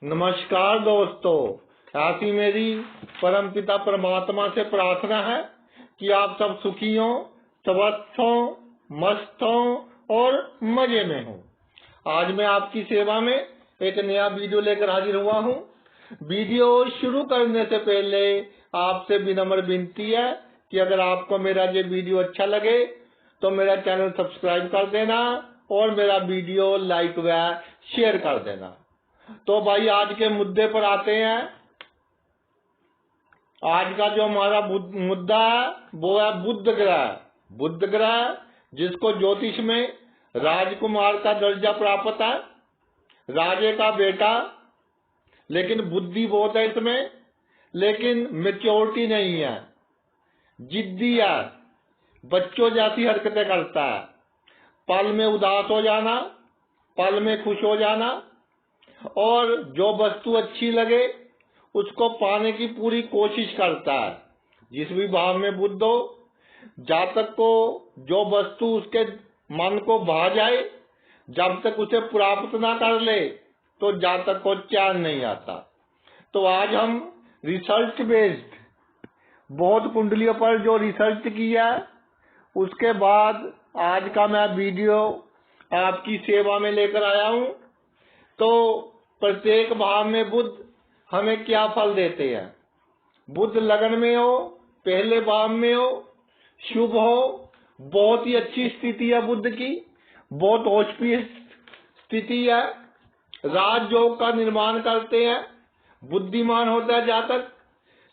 नमस्कार दोस्तों, ऐसी मेरी परमपिता परमात्मा से प्रार्थना है कि आप सब सुखी हों, स्वस्थ हों, मस्त हों और मजे में हों। आज मैं आपकी सेवा में एक नया वीडियो लेकर हाजिर हुआ हूं। वीडियो शुरू करने से पहले आपसे विनम्र विनती है कि अगर आपको मेरा ये वीडियो अच्छा लगे तो मेरा चैनल सब्सक्राइब कर देना और मेरा वीडियो लाइक व शेयर कर देना। तो भाई आज के मुद्दे पर आते हैं। आज का जो हमारा मुद्दा है वो है बुध ग्रह। बुध ग्रह जिसको ज्योतिष में राजकुमार का दर्जा प्राप्त है, राजे का बेटा, लेकिन बुद्धि बहुत है इसमें, लेकिन मैच्योरिटी नहीं है, जिद्दी है, बच्चों जैसी हरकतें करता है, पल में उदास हो जाना, पल में खुश हो जाना, और जो वस्तु अच्छी लगे उसको पाने की पूरी कोशिश करता है। जिस भी भाव में बुध हो, जातक को जो वस्तु उसके मन को भा जाए, जब तक उसे प्राप्त ना कर ले तो जातक को चैन नहीं आता। तो आज हम रिसर्च बेस्ड बहुत कुंडलियों पर जो रिसर्च किया उसके बाद आज का मैं वीडियो आपकी सेवा में लेकर आया हूं। तो प्रत्येक भाव में बुध हमें क्या फल देते हैं। बुध लगन में हो, पहले भाव में हो, शुभ हो, बहुत ही अच्छी स्थिति है बुध की, बहुत औस्पिशियस स्थिति है, राजयोग का निर्माण करते हैं, बुद्धिमान होता है जातक,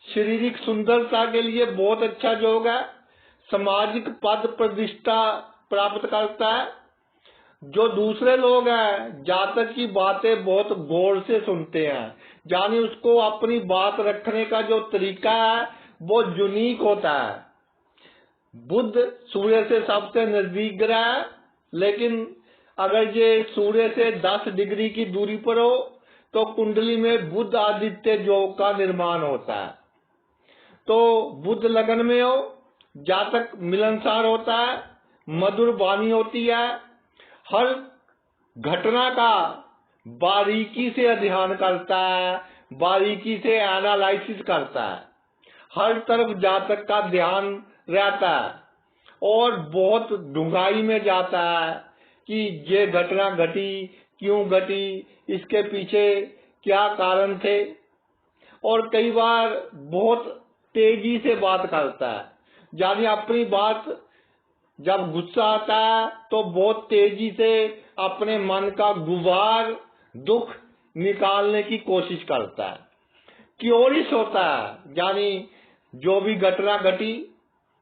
शारीरिक सुंदरता के लिए बहुत अच्छा योग है, सामाजिक पद प्रतिष्ठा प्राप्त करता है। जो दूसरे लोग हैं जातक की बातें बहुत गौर से सुनते हैं, यानी उसको अपनी बात रखने का जो तरीका है वो यूनिक होता है। बुध सूर्य से सबसे नजदीक ग्रह है, लेकिन अगर ये सूर्य से 10 डिग्री की दूरी पर हो तो कुंडली में बुध आदित्य योग का निर्माण होता है। तो बुध लगन में हो, जातक मिलनसार होता है, मधुर वाणी होती है, हर घटना का बारीकी से अध्ययन करता है, बारीकी से एनालिसिस करता है, हर तरफ जातक का ध्यान रहता है और बहुत डूंघाई में जाता है कि ये घटना घटी, क्यों घटी, इसके पीछे क्या कारण थे, और कई बार बहुत तेजी से बात करता है, यानी अपनी बात जब गुस्सा आता है तो बहुत तेजी से अपने मन का गुबार दुख निकालने की कोशिश करता है। क्यूरियस होता है, यानी जो भी घटना घटी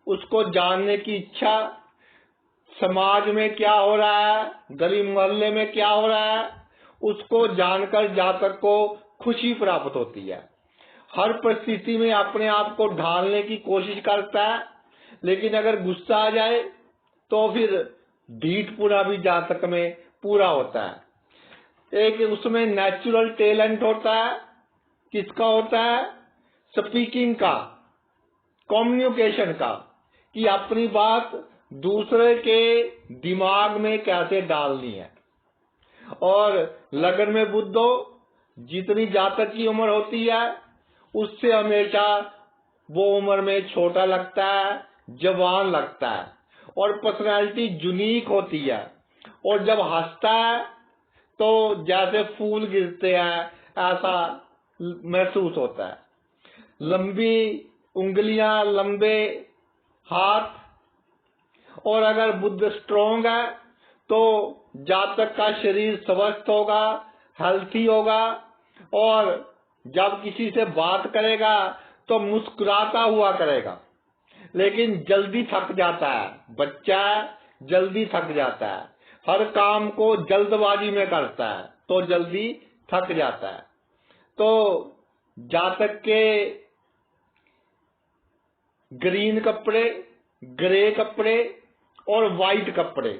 उसको जानने की इच्छा, समाज में क्या हो रहा है, गली मोहल्ले में क्या हो रहा है, उसको जानकर जातक को खुशी प्राप्त होती है। हर परिस्थिति में अपने आप को ढालने की कोशिश करता है, लेकिन अगर गुस्सा आ जाए तो फिर ढीठ पूरा भी जातक में पूरा होता है। एक उसमें नेचुरल टैलेंट होता है। किसका होता है? स्पीकिंग का, कम्युनिकेशन का, कि अपनी बात दूसरे के दिमाग में कैसे डालनी है। और लगन में बुध हो, जितनी जातक की उम्र होती है उससे हमेशा वो उम्र में छोटा लगता है, जवान लगता है, और पर्सनैलिटी यूनिक होती है। और जब हंसता है तो जैसे फूल गिरते हैं ऐसा महसूस होता है। लंबी उंगलियां, लंबे हाथ, और अगर बुध स्ट्रॉन्ग है तो जातक का शरीर स्वस्थ होगा, हेल्थी होगा, और जब किसी से बात करेगा तो मुस्कुराता हुआ करेगा, लेकिन जल्दी थक जाता है। बच्चा जल्दी थक जाता है, हर काम को जल्दबाजी में करता है तो जल्दी थक जाता है। तो जातक के ग्रीन कपड़े, ग्रे कपड़े और वाइट कपड़े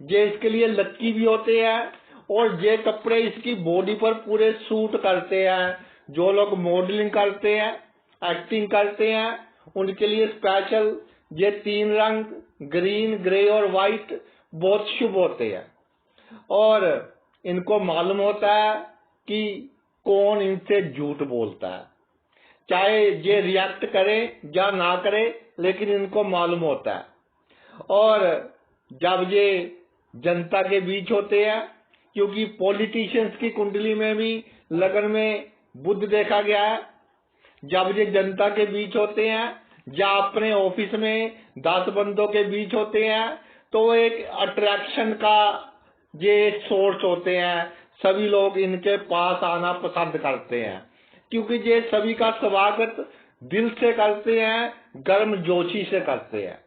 ये इसके लिए लक्की भी होते हैं, और ये कपड़े इसकी बॉडी पर पूरे सूट करते हैं। जो लोग मॉडलिंग करते हैं, एक्टिंग करते हैं, उनके लिए स्पेशल ये 3 रंग ग्रीन, ग्रे और व्हाइट बहुत शुभ होते हैं। और इनको मालूम होता है कि कौन इनसे झूठ बोलता है, चाहे ये रिएक्ट करे या ना करे, लेकिन इनको मालूम होता है। और जब ये जनता के बीच होते हैं, क्योंकि पॉलिटिशियंस की कुंडली में भी लगन में बुध देखा गया है, जब ये जनता के बीच होते हैं या अपने ऑफिस में 10 बंदों के बीच होते हैं, तो एक अट्रैक्शन का ये सोर्स होते हैं। सभी लोग इनके पास आना पसंद करते हैं, क्योंकि ये सभी का स्वागत दिल से करते हैं, गर्म जोशी से करते हैं।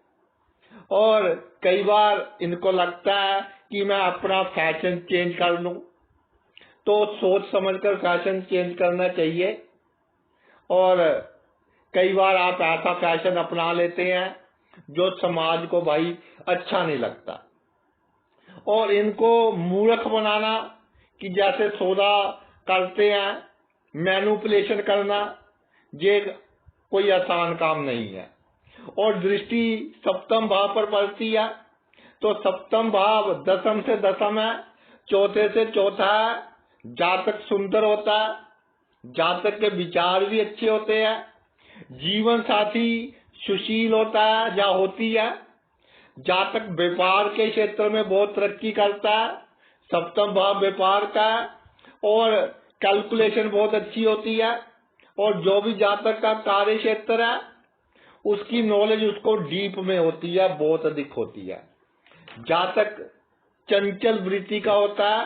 और कई बार इनको लगता है कि मैं अपना फैशन चेंज कर लूं, तो सोच समझकर फैशन चेंज करना चाहिए। और कई बार आप ऐसा फैशन अपना लेते हैं जो समाज को भाई अच्छा नहीं लगता। और इनको मूर्ख बनाना कि जैसे सौदा करते हैं, मैनिपुलेशन करना, ये कोई आसान काम नहीं है। और दृष्टि सप्तम भाव पर पड़ती है, तो सप्तम भाव दसम से दसम है, चौथे से चौथा है। जातक सुंदर होता है, जातक के विचार भी अच्छे होते हैं, जीवन साथी सुशील होता है या होती है, जातक व्यापार के क्षेत्र में बहुत तरक्की करता है, सप्तम भाव व्यापार का, और कैलकुलेशन बहुत अच्छी होती है। और जो भी जातक का कार्य क्षेत्र है, उसकी नॉलेज उसको डीप में होती है, बहुत अधिक होती है। जातक चंचल वृत्ति का होता है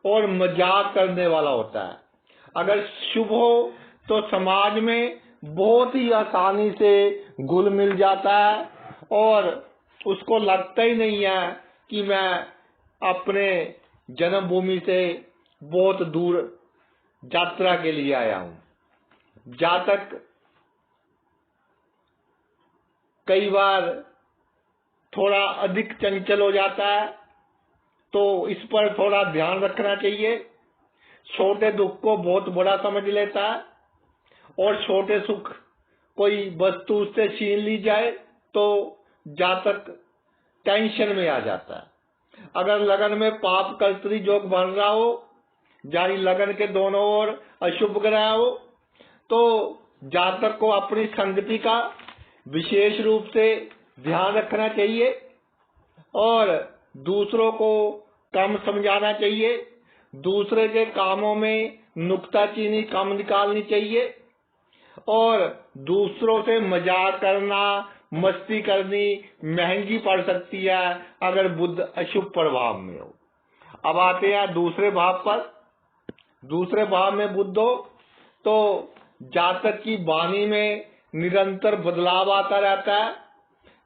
और मजाक करने वाला होता है। अगर शुभ हो तो समाज में बहुत ही आसानी से घुल मिल जाता है, और उसको लगता ही नहीं है कि मैं अपने जन्मभूमि से बहुत दूर यात्रा के लिए आया हूं। जातक कई बार थोड़ा अधिक चंचल हो जाता है, तो इस पर थोड़ा ध्यान रखना चाहिए। छोटे दुख को बहुत बड़ा समझ लेता है, और छोटे सुख कोई वस्तु उससे छीन ली जाए तो जातक टेंशन में आ जाता है। अगर लगन में पाप कर्तरी योग बन रहा हो, यानी लगन के दोनों ओर अशुभ ग्रह हो, तो जातक को अपनी संगति का विशेष रूप से ध्यान रखना चाहिए, और दूसरों को कम समझाना चाहिए, दूसरे के कामों में नुक्ताचीनी कम निकालनी चाहिए, और दूसरों से मजाक करना, मस्ती करनी महंगी पड़ सकती है अगर बुध अशुभ प्रभाव में हो। अब आते हैं दूसरे भाव पर। दूसरे भाव में बुध हो तो जातक की वाणी में निरंतर बदलाव आता रहता है।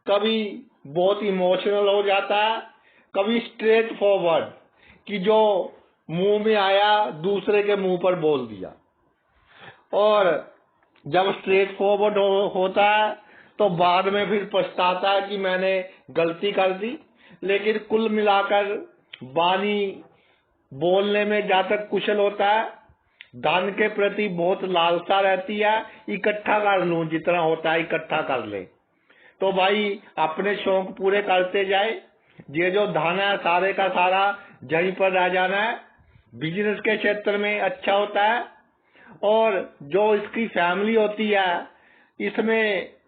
कभी बहुत इमोशनल हो जाता है, कभी स्ट्रेट फॉरवर्ड कि जो मुंह में आया दूसरे के मुंह पर बोल दिया। और जब स्ट्रेट फॉरवर्ड होता है तो बाद में फिर पछताता है कि मैंने गलती कर दी। लेकिन कुल मिलाकर वाणी बोलने में जातक कुशल होता है, धन के प्रति बहुत लालसा रहती है, इकट्ठा कर लूं, जितना होता है इकट्ठा कर ले। तो भाई अपने शौक पूरे करते जाए, ये जो धन है सारे का सारा यहीं पर रह जाना है। बिजनेस के क्षेत्र में अच्छा होता है, और जो इसकी फैमिली होती है, इसमें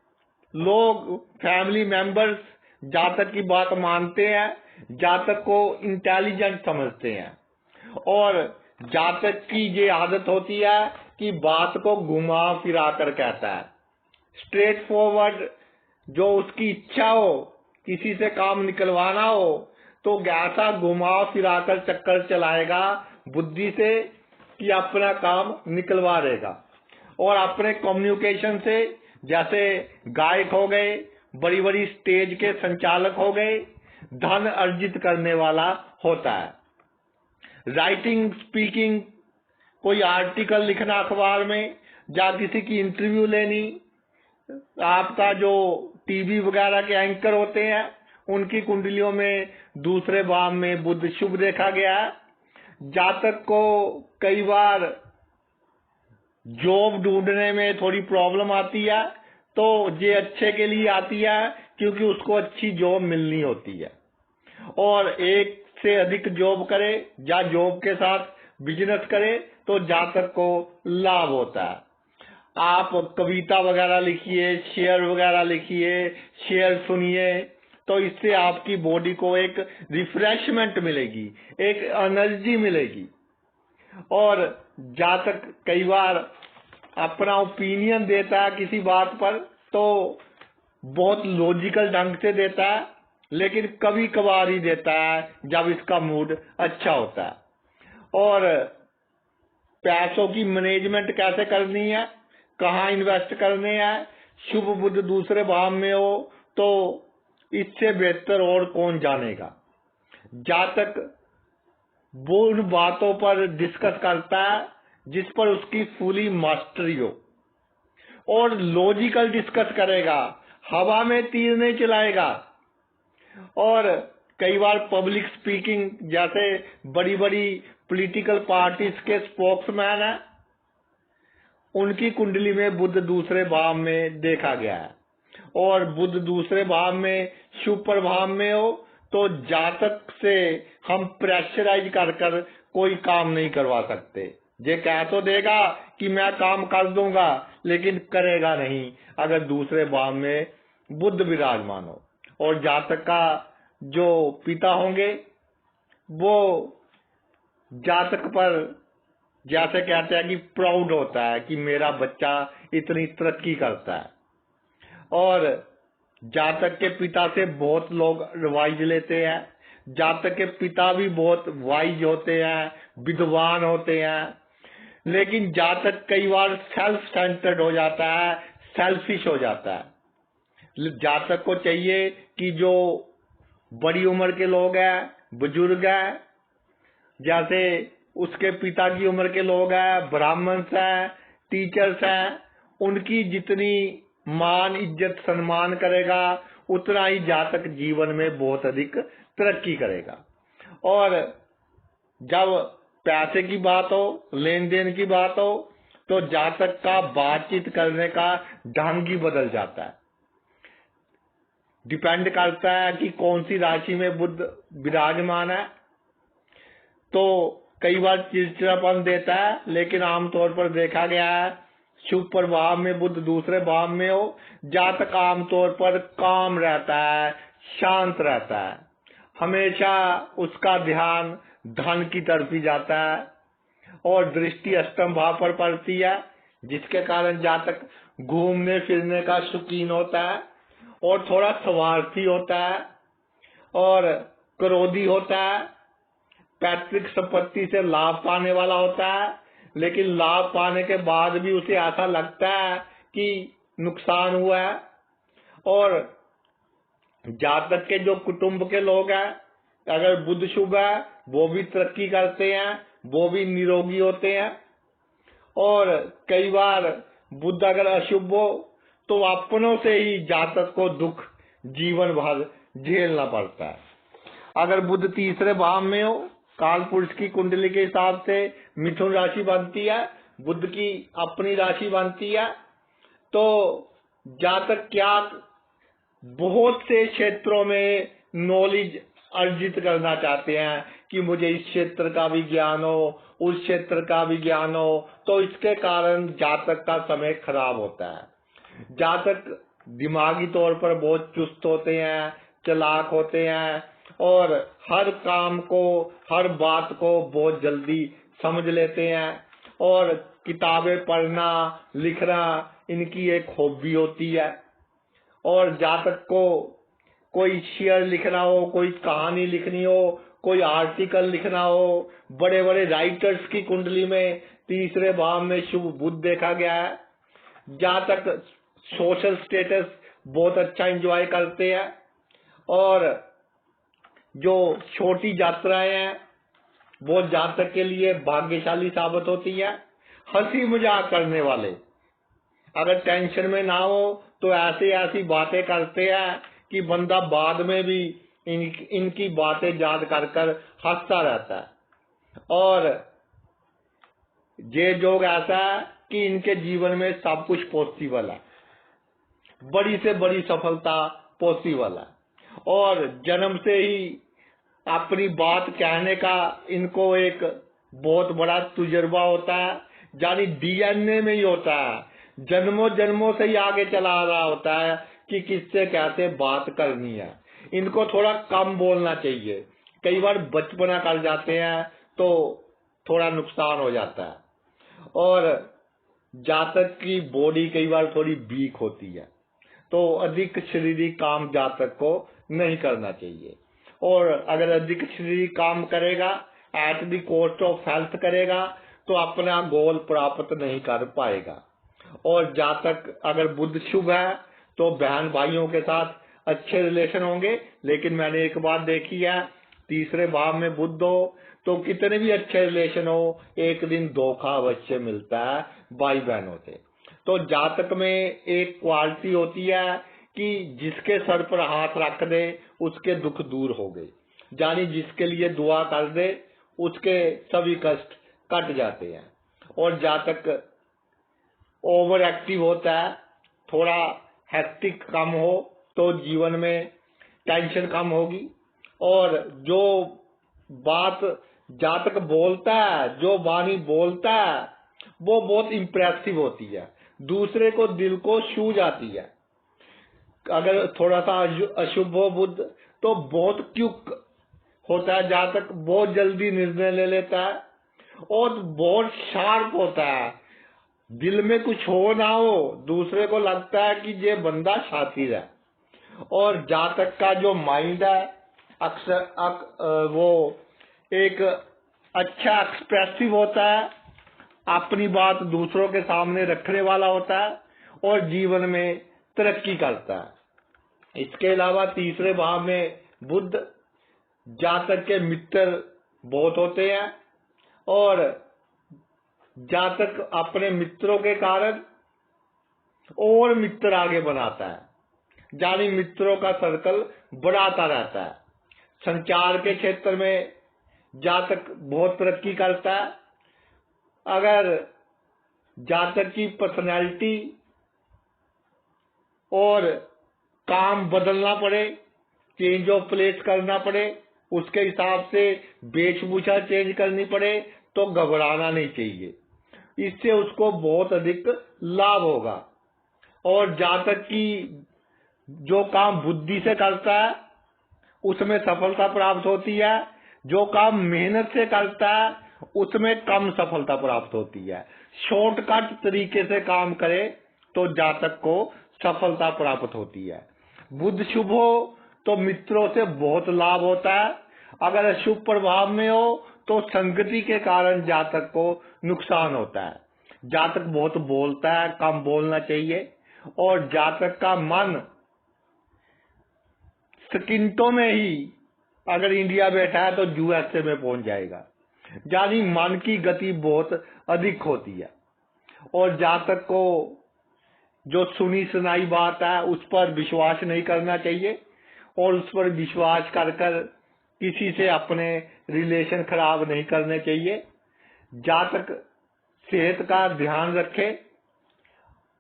लोग फैमिली मेंबर्स जातक की बात मानते हैं, जातक को इंटेलिजेंट समझते हैं, और जातक की ये आदत होती है कि बात को घुमा फिरा कर कहता है। स्ट्रेट फॉरवर्ड, जो उसकी इच्छा हो किसी से काम निकलवाना हो तो ऐसा घुमा फिरा कर चक्कर चलाएगा बुद्धि से कि अपना काम निकलवा देगा। और अपने कम्युनिकेशन से, जैसे गायक हो गए, बड़ी बड़ी स्टेज के संचालक हो गए, धन अर्जित करने वाला होता है। राइटिंग, स्पीकिंग, कोई आर्टिकल लिखना अखबार में, या किसी की इंटरव्यू लेनी, आपका जो टीवी वगैरह के एंकर होते हैं उनकी कुंडलियों में दूसरे भाव में बुध शुभ देखा गया है। जातक को कई बार जॉब ढूंढने में थोड़ी प्रॉब्लम आती है, तो ये अच्छे के लिए आती है क्योंकि उसको अच्छी जॉब मिलनी होती है। और एक से अधिक जॉब करे या जॉब के साथ बिजनेस करे तो जातक को लाभ होता है। आप कविता वगैरह लिखिए, शेर वगैरह लिखिए, शेर सुनिए, तो इससे आपकी बॉडी को एक रिफ्रेशमेंट मिलेगी, एक एनर्जी मिलेगी। और जातक कई बार अपना ओपिनियन देता है किसी बात पर, तो बहुत लॉजिकल ढंग से देता है, लेकिन कभी कभार ही देता है जब इसका मूड अच्छा होता है। और पैसों की मैनेजमेंट कैसे करनी है, कहाँ इन्वेस्ट करने हैं, शुभ बुध दूसरे भाव में हो तो इससे बेहतर और कौन जानेगा। जातक वो उन बातों पर डिस्कस करता है जिस पर उसकी फुली मास्टरी हो, और लॉजिकल डिस्कस करेगा, हवा में तीर नहीं चलाएगा। और कई बार पब्लिक स्पीकिंग, जैसे बड़ी बड़ी पॉलिटिकल पार्टीज के स्पोक्समैन है, उनकी कुंडली में बुध दूसरे भाव में देखा गया है। और बुध दूसरे भाव में शुभ प्रभाव में हो तो जातक से हम प्रेशराइज कर कर कोई काम नहीं करवा सकते। ये कह तो देगा कि मैं काम कर दूंगा, लेकिन करेगा नहीं अगर दूसरे भाव में बुध विराजमान हो। और जातक का जो पिता होंगे वो जातक पर जैसे कहते हैं कि प्राउड होता है कि मेरा बच्चा इतनी तरक्की करता है। और जातक के पिता से बहुत लोग एडवाइज लेते हैं। जातक के पिता भी बहुत वाइज होते हैं, विद्वान होते हैं, लेकिन जातक कई बार सेल्फ सेंटर्ड हो जाता है, सेल्फिश हो जाता है। जातक को चाहिए कि जो बड़ी उम्र के लोग हैं, बुजुर्ग हैं, जैसे उसके पिता की उम्र के लोग हैं, ब्राह्मण्स हैं, टीचर्स हैं, उनकी जितनी मान इज्जत सम्मान करेगा उतना ही जातक जीवन में बहुत अधिक तरक्की करेगा। और जब पैसे की बात हो, लेन देन की बात हो, तो जातक का बातचीत करने का ढंग ही बदल जाता है। डिपेंड करता है कि कौन सी राशि में बुध विराजमान है, तो कई बार चिड़चिड़ापन देता है, लेकिन आमतौर पर देखा गया है शुभ प्रभाव में बुध दूसरे भाव में हो, जातक आमतौर पर काम रहता है, शांत रहता है, हमेशा उसका ध्यान धन की तरफ ही जाता है। और दृष्टि अष्टम भाव पर पड़ती है, जिसके कारण जातक घूमने फिरने का शौकीन होता है और थोड़ा स्वार्थी होता है और क्रोधी होता है। पैतृक संपत्ति से लाभ पाने वाला होता है, लेकिन लाभ पाने के बाद भी उसे ऐसा लगता है कि नुकसान हुआ है। और जातक के जो कुटुंब के लोग हैं, अगर बुध शुभ है, वो भी तरक्की करते हैं, वो भी निरोगी होते हैं। और कई बार बुध अगर अशुभ हो तो अपनों से ही जातक को दुख जीवन भर झेलना पड़ता है। अगर बुध तीसरे भाव में हो, काल पुरुष की कुंडली के हिसाब से मिथुन राशि बनती है, बुध की अपनी राशि बनती है, तो जातक क्या बहुत से क्षेत्रों में नॉलेज अर्जित करना चाहते हैं कि मुझे इस क्षेत्र का भी ज्ञान हो, उस क्षेत्र का भी ज्ञान हो, तो इसके कारण जातक का समय खराब होता है। जातक दिमागी तौर पर बहुत चुस्त होते हैं, चालाक होते हैं और हर काम को, हर बात को बहुत जल्दी समझ लेते हैं। और किताबें पढ़ना, लिखना इनकी एक हॉबी होती है। और जातक को कोई शेर लिखना हो, कोई कहानी लिखनी हो, कोई आर्टिकल लिखना हो, बड़े बड़े राइटर्स की कुंडली में तीसरे भाव में शुभ बुध देखा गया है। जातक सोशल स्टेटस बहुत अच्छा एंजॉय करते हैं और जो छोटी यात्राएं हैं वो जातक के लिए भाग्यशाली साबित होती है। हंसी मजाक करने वाले अगर टेंशन में ना हो तो ऐसी ऐसी बातें करते हैं कि बंदा बाद में भी इनकी बातें याद कर कर हंसता रहता है। और ये लोग ऐसा है कि इनके जीवन में सब कुछ पॉसिबल है, बड़ी से बड़ी सफलता पॉसिबल है। और जन्म से ही अपनी बात कहने का इनको एक बहुत बड़ा तजुर्बा होता है, यानी डीएनए में ही होता है, जन्मों जन्मों से ही आगे चला आ रहा होता है कि किससे कैसे बात करनी है। इनको थोड़ा कम बोलना चाहिए। कई बार बचपना कर जाते हैं तो थोड़ा नुकसान हो जाता है। और जातक की बॉडी कई बार थोड़ी वीक होती है, तो अधिक शारीरिक काम जातक को नहीं करना चाहिए। और अगर अधिक शारीरिक काम करेगा, at the cost of health करेगा, तो अपना गोल प्राप्त नहीं कर पाएगा। और जातक अगर बुध शुभ है तो बहन भाइयों के साथ अच्छे रिलेशन होंगे। लेकिन मैंने एक बात देखी है, तीसरे भाव में बुध हो तो कितने भी अच्छे रिलेशन हो, एक दिन धोखा अवश्य मिलता है भाई बहनों से। तो जातक में एक क्वालिटी होती है कि जिसके सर पर हाथ रख दे उसके दुख दूर हो गए, यानी जिसके लिए दुआ कर दे उसके सभी कष्ट कट जाते हैं। और जातक ओवर एक्टिव होता है, थोड़ा हेक्टिक कम हो तो जीवन में टेंशन कम होगी। और जो बात जातक बोलता है, जो वाणी बोलता है, वो बहुत इम्प्रेसिव होती है, दूसरे को दिल को छू जाती है। अगर थोड़ा सा अशुभ हो बुध तो बहुत क्विक होता है जातक, बहुत जल्दी निर्णय ले लेता है और बहुत शार्प होता है। दिल में कुछ हो ना हो, दूसरे को लगता है कि ये बंदा शातिर है। और जातक का जो माइंड है अक्सर वो एक अच्छा एक्सप्रेसिव होता है, अपनी बात दूसरों के सामने रखने वाला होता है और जीवन में तरक्की करता है। इसके अलावा तीसरे भाव में बुध, जातक के मित्र बहुत होते हैं और जातक अपने मित्रों के कारण और मित्र आगे बनाता है, यानी मित्रों का सर्कल बढ़ाता रहता है। संचार के क्षेत्र में जातक बहुत तरक्की करता है। अगर जातक की पर्सनैलिटी और काम बदलना पड़े, चेंज ऑफ प्लेस करना पड़े, उसके हिसाब से वेशभूषा चेंज करनी पड़े, तो घबराना नहीं चाहिए, इससे उसको बहुत अधिक लाभ होगा। और जातक की जो काम बुद्धि से करता है उसमें सफलता प्राप्त होती है, जो काम मेहनत से करता है उसमें कम सफलता प्राप्त होती है। शॉर्टकट तरीके से काम करे तो जातक को सफलता प्राप्त होती है। बुध शुभ हो तो मित्रों से बहुत लाभ होता है। अगर अशुभ प्रभाव में हो तो संगति के कारण जातक को नुकसान होता है। जातक बहुत बोलता है, कम बोलना चाहिए। और जातक का मन सेकंडों में ही अगर इंडिया बैठा है तो यूएसए में पहुंच जाएगा, यानी मन की गति बहुत अधिक होती है। और जातक को जो सुनी सुनाई बात है उस पर विश्वास नहीं करना चाहिए और उस पर विश्वास कर किसी से अपने रिलेशन खराब नहीं करने चाहिए। जातक सेहत का ध्यान रखे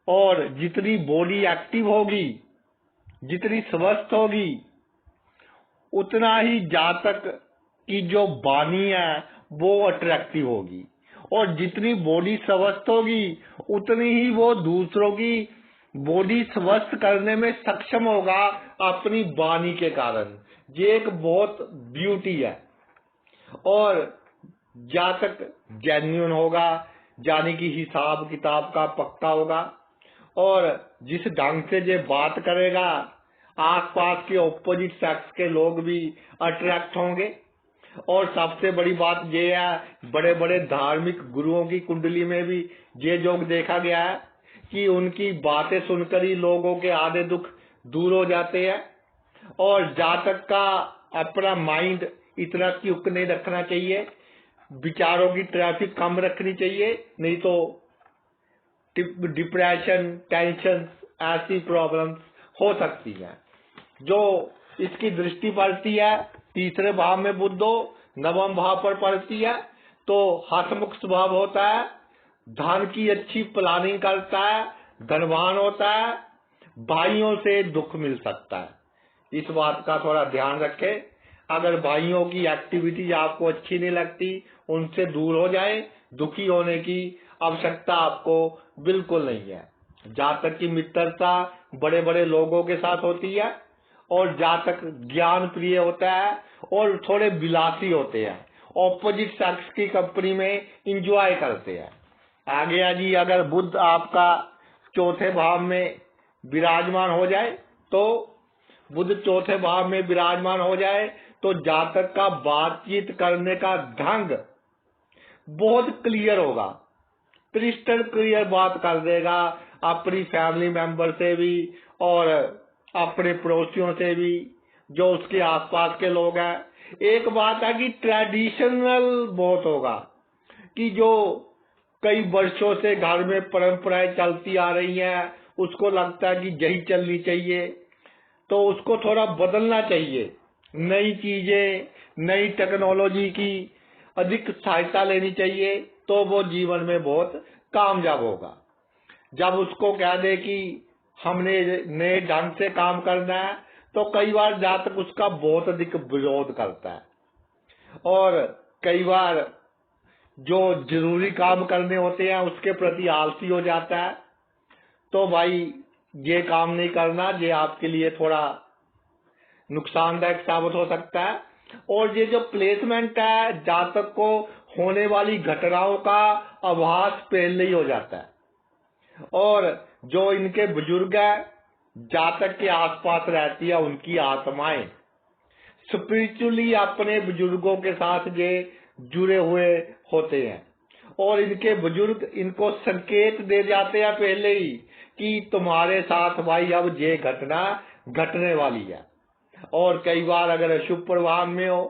और जितनी बॉडी एक्टिव होगी, जितनी स्वस्थ होगी, उतना ही जातक की जो वाणी है वो अट्रैक्टिव होगी। और जितनी बॉडी स्वस्थ होगी उतनी ही वो दूसरों की बॉडी स्वस्थ करने में सक्षम होगा अपनी वाणी के कारण। ये एक बहुत ब्यूटी है। और जातक जेन्युइन होगा, यानी कि हिसाब किताब का पक्का होगा। और जिस ढंग से ये बात करेगा आसपास के ऑपोजिट सेक्स के लोग भी अट्रैक्ट होंगे। और सबसे बड़ी बात ये है, बड़े बड़े धार्मिक गुरुओं की कुंडली में भी ये योग देखा गया है कि उनकी बातें सुनकर ही लोगों के आधे दुख दूर हो जाते हैं। और जातक का अपना माइंड इतना क्विक नहीं रखना चाहिए, विचारों की ट्रैफिक कम रखनी चाहिए, नहीं तो डिप्रेशन, टेंशन, ऐसी प्रॉब्लम्स हो सकती हैं। जो इसकी दृष्टि पड़ती है तीसरे भाव में बुधो नवम भाव पर पड़ती है तो हसमुख स्वभाव होता है, धन की अच्छी प्लानिंग करता है, धनवान होता है, भाइयों से दुख मिल सकता है। इस बात का थोड़ा ध्यान रखें। अगर भाइयों की एक्टिविटीज आपको अच्छी नहीं लगती, उनसे दूर हो जाए। दुखी होने की आवश्यकता आपको बिल्कुल नहीं है। जातक की मित्रता बड़े बड़े लोगों के साथ होती है, और जातक ज्ञान प्रिय होता है और थोड़े विलासी होते हैं, ऑपोजिट सेक्स की कंपनी में इंजॉय करते हैं। आगे जी, अगर बुध आपका चौथे भाव में विराजमान हो जाए, तो बुध चौथे भाव में विराजमान हो जाए तो जातक का बातचीत करने का ढंग बहुत क्लियर होगा, क्रिस्टल क्लियर बात कर देगा, अपनी फैमिली मेंबर से भी और अपने पड़ोसियों से भी, जो उसके आसपास के लोग हैं। एक बात है कि ट्रेडिशनल बहुत होगा, कि जो कई वर्षों से घर में परंपराएं चलती आ रही हैं, उसको लगता है कि यही चलनी चाहिए, तो उसको थोड़ा बदलना चाहिए। नई चीजें, नई टेक्नोलॉजी की अधिक सहायता लेनी चाहिए, तो वो जीवन में बहुत कामयाब होगा। जब उसको कह दे कि हमने नए ढंग से काम करना है, तो कई बार जातक उसका बहुत अधिक विरोध करता है, और कई बार जो जरूरी काम करने होते हैं उसके प्रति आलसी हो जाता है। तो भाई, ये काम नहीं करना, ये आपके लिए थोड़ा नुकसानदायक साबित हो सकता है। और ये जो प्लेसमेंट है, जातक को होने वाली घटनाओं का आभास पहले ही हो जाता है, और जो इनके बुजुर्ग है, जातक के आसपास रहती है, उनकी आत्माएं स्पिरिचुअली अपने बुजुर्गों के साथ ये जुड़े हुए होते हैं, और इनके बुजुर्ग इनको संकेत दे जाते हैं पहले ही कि तुम्हारे साथ भाई अब ये घटना घटने वाली है। और कई बार अगर अशुभ प्रभाव में हो,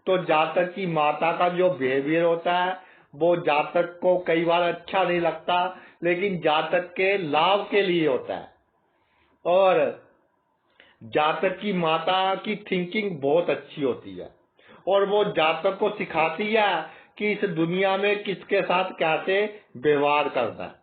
तो जातक की माता का जो बिहेवियर होता है, वो जातक को कई बार अच्छा नहीं लगता, लेकिन जातक के लाभ के लिए होता है। और जातक की माता की थिंकिंग बहुत अच्छी होती है, और वो जातक को सिखाती है कि इस दुनिया में किसके साथ कैसे व्यवहार करना है।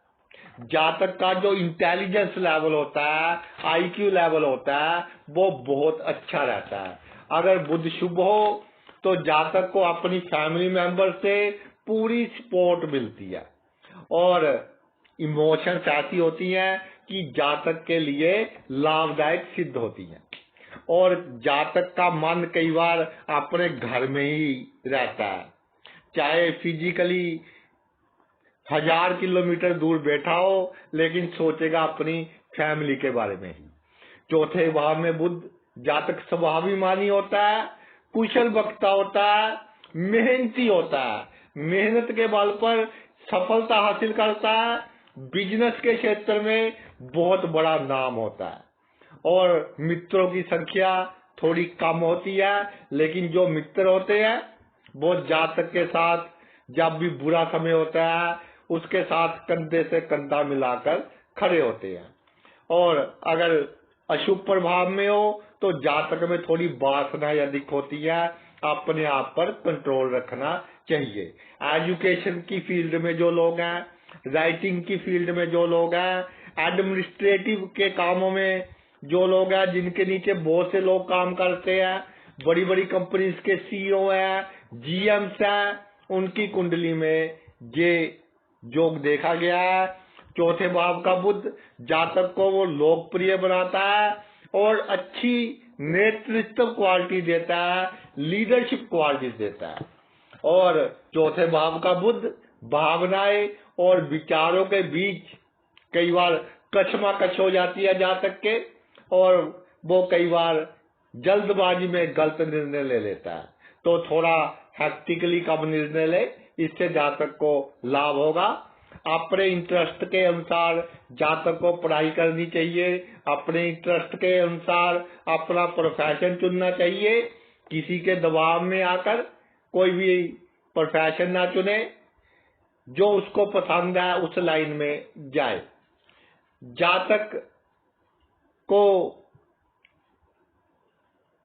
जातक का जो इंटेलिजेंस लेवल होता है, आईक्यू लेवल होता है, वो बहुत अच्छा रहता है। अगर बुध शुभ हो, तो जातक को अपनी फैमिली मेंबर से पूरी सपोर्ट मिलती है, और इमोशंस ऐसी होती हैं कि जातक के लिए लाभदायक सिद्ध होती हैं। और जातक का मन कई बार अपने घर में ही रहता है, चाहे फिजिकली 1000 किलोमीटर दूर बैठा हो, लेकिन सोचेगा अपनी फैमिली के बारे में ही। चौथे भाव में बुध, जातक स्वाभिमानी होता है, कुशल वक्ता होता है, मेहनती होता है, मेहनत के बल पर सफलता हासिल करता है, बिजनेस के क्षेत्र में बहुत बड़ा नाम होता है, और मित्रों की संख्या थोड़ी कम होती है, लेकिन जो मित्र होते हैं वो जातक के साथ जब भी बुरा समय होता है उसके साथ कंधे से कंधा मिलाकर खड़े होते हैं। और अगर अशुभ प्रभाव में हो, तो जातक में थोड़ी वासना अधिक होती है, अपने आप पर कंट्रोल रखना चाहिए। एजुकेशन की फील्ड में जो लोग हैं, राइटिंग की फील्ड में जो लोग हैं, एडमिनिस्ट्रेटिव के कामों में जो लोग हैं, जिनके नीचे बहुत से लोग काम करते हैं, बड़ी बड़ी कंपनीज के सीईओ हैं, जीएम्स हैं, उनकी कुंडली में ये योग देखा गया है। चौथे भाव का बुध जातक को वो लोकप्रिय बनाता है और अच्छी नेतृत्व क्वालिटी देता है, लीडरशिप क्वालिटी देता है। और चौथे भाव का बुध भावनाएं और विचारों के बीच कई बार कशमकश हो जाती है जातक के, और वो कई बार जल्दबाजी में गलत निर्णय ले लेता है। तो थोड़ा हैक्टिकली कम निर्णय ले, इससे जातक को लाभ होगा। अपने इंटरेस्ट के अनुसार जातक को पढ़ाई करनी चाहिए, अपने इंटरेस्ट के अनुसार अपना प्रोफेशन चुनना चाहिए। किसी के दबाव में आकर कोई भी प्रोफेशन ना चुने, जो उसको पसंद है उस लाइन में जाए। जातक को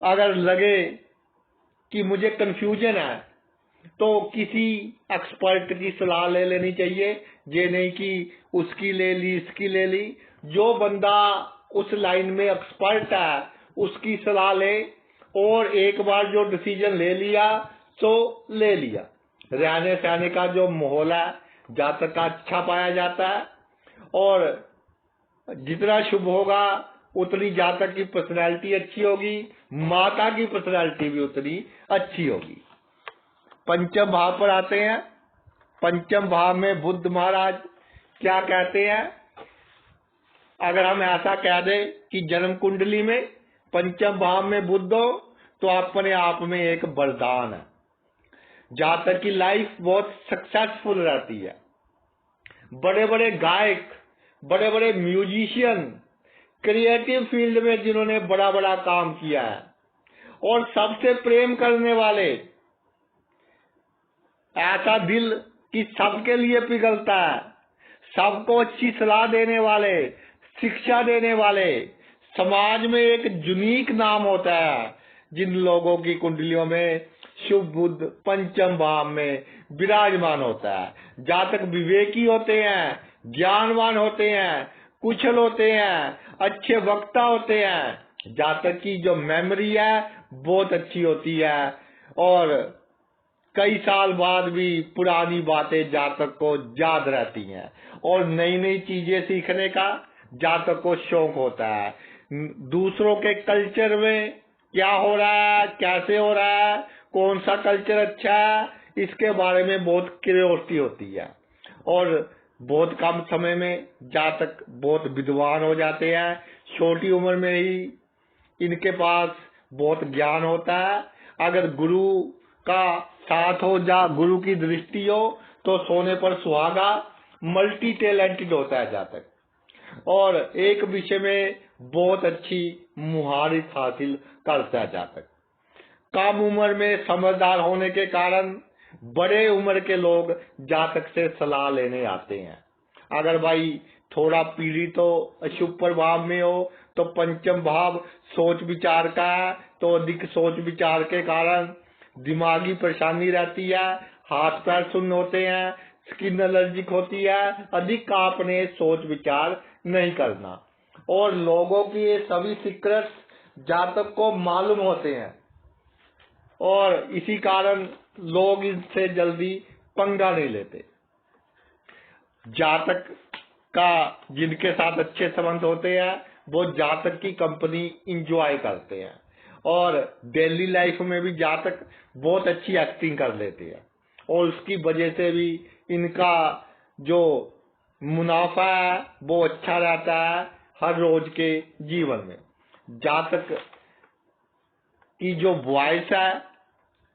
अगर लगे कि मुझे कंफ्यूजन है, तो किसी एक्सपर्ट की सलाह ले लेनी चाहिए। ये नहीं कि उसकी ले ली, इसकी ले ली। जो बंदा उस लाइन में एक्सपर्ट है उसकी सलाह ले, और एक बार जो डिसीजन ले लिया तो ले लिया। रहने सहने का जो माहौल है जातक का अच्छा पाया जाता है, और जितना शुभ होगा उतनी जातक की पर्सनैलिटी अच्छी होगी, माता की पर्सनैलिटी भी उतनी अच्छी होगी। पंचम भाव पर आते हैं। पंचम भाव में बुध महाराज क्या कहते हैं? अगर हम ऐसा कह दें कि जन्म कुंडली में पंचम भाव में बुध हो तो अपने आप में एक वरदान है। जातक की लाइफ बहुत सक्सेसफुल रहती है। बड़े बड़े गायक, बड़े बड़े म्यूजिशियन, क्रिएटिव फील्ड में जिन्होंने बड़ा बड़ा काम किया है, और सबसे प्रेम करने वाले, ऐसा दिल कि सबके लिए पिघलता है, सबको अच्छी सलाह देने वाले, शिक्षा देने वाले, समाज में एक यूनिक नाम होता है। जिन लोगों की कुंडलियों में शुभ बुध पंचम भाव में विराजमान होता है, जातक विवेकी होते हैं, ज्ञानवान होते हैं, कुशल होते हैं, अच्छे वक्ता होते हैं। जातक की जो मेमोरी है बहुत अच्छी होती है, और कई साल बाद भी पुरानी बातें जातक को याद रहती हैं, और नई नई चीजें सीखने का जातक को शौक होता है। दूसरों के कल्चर में क्या हो रहा है, कैसे हो रहा है, कौन सा कल्चर अच्छा है, इसके बारे में बहुत क्यूरियोसिटी होती है। और बहुत कम समय में जातक बहुत विद्वान हो जाते हैं। छोटी उम्र में ही इनके पास बहुत ज्ञान होता है। अगर गुरु का साथ हो, जा गुरु की दृष्टि हो, तो सोने पर सुहागा, मल्टी टैलेंटेड होता है जातक, और एक विषय में बहुत अच्छी मुहारत हासिल करता है जातक। कम उम्र में समझदार होने के कारण बड़े उम्र के लोग जातक से सलाह लेने आते हैं। अगर भाई थोड़ा पीड़ित हो, अशुभ प्रभाव में हो, तो पंचम भाव सोच विचार का है, तो अधिक सोच विचार के कारण दिमागी परेशानी रहती है, हाथ पैर सुन्न होते हैं, स्किन एलर्जिक होती है, अधिक आपने सोच विचार नहीं करना, और लोगों की ये सभी सीक्रेट्स जातक को मालूम होते हैं, और इसी कारण लोग इनसे जल्दी पंगा नहीं लेते। जातक का जिनके साथ अच्छे संबंध होते हैं वो जातक की कंपनी इंजॉय करते हैं, और डेली लाइफ में भी जातक बहुत अच्छी एक्टिंग कर लेते हैं, और उसकी वजह से भी इनका जो मुनाफा है वो अच्छा रहता है हर रोज के जीवन में। जातक की जो वॉइस है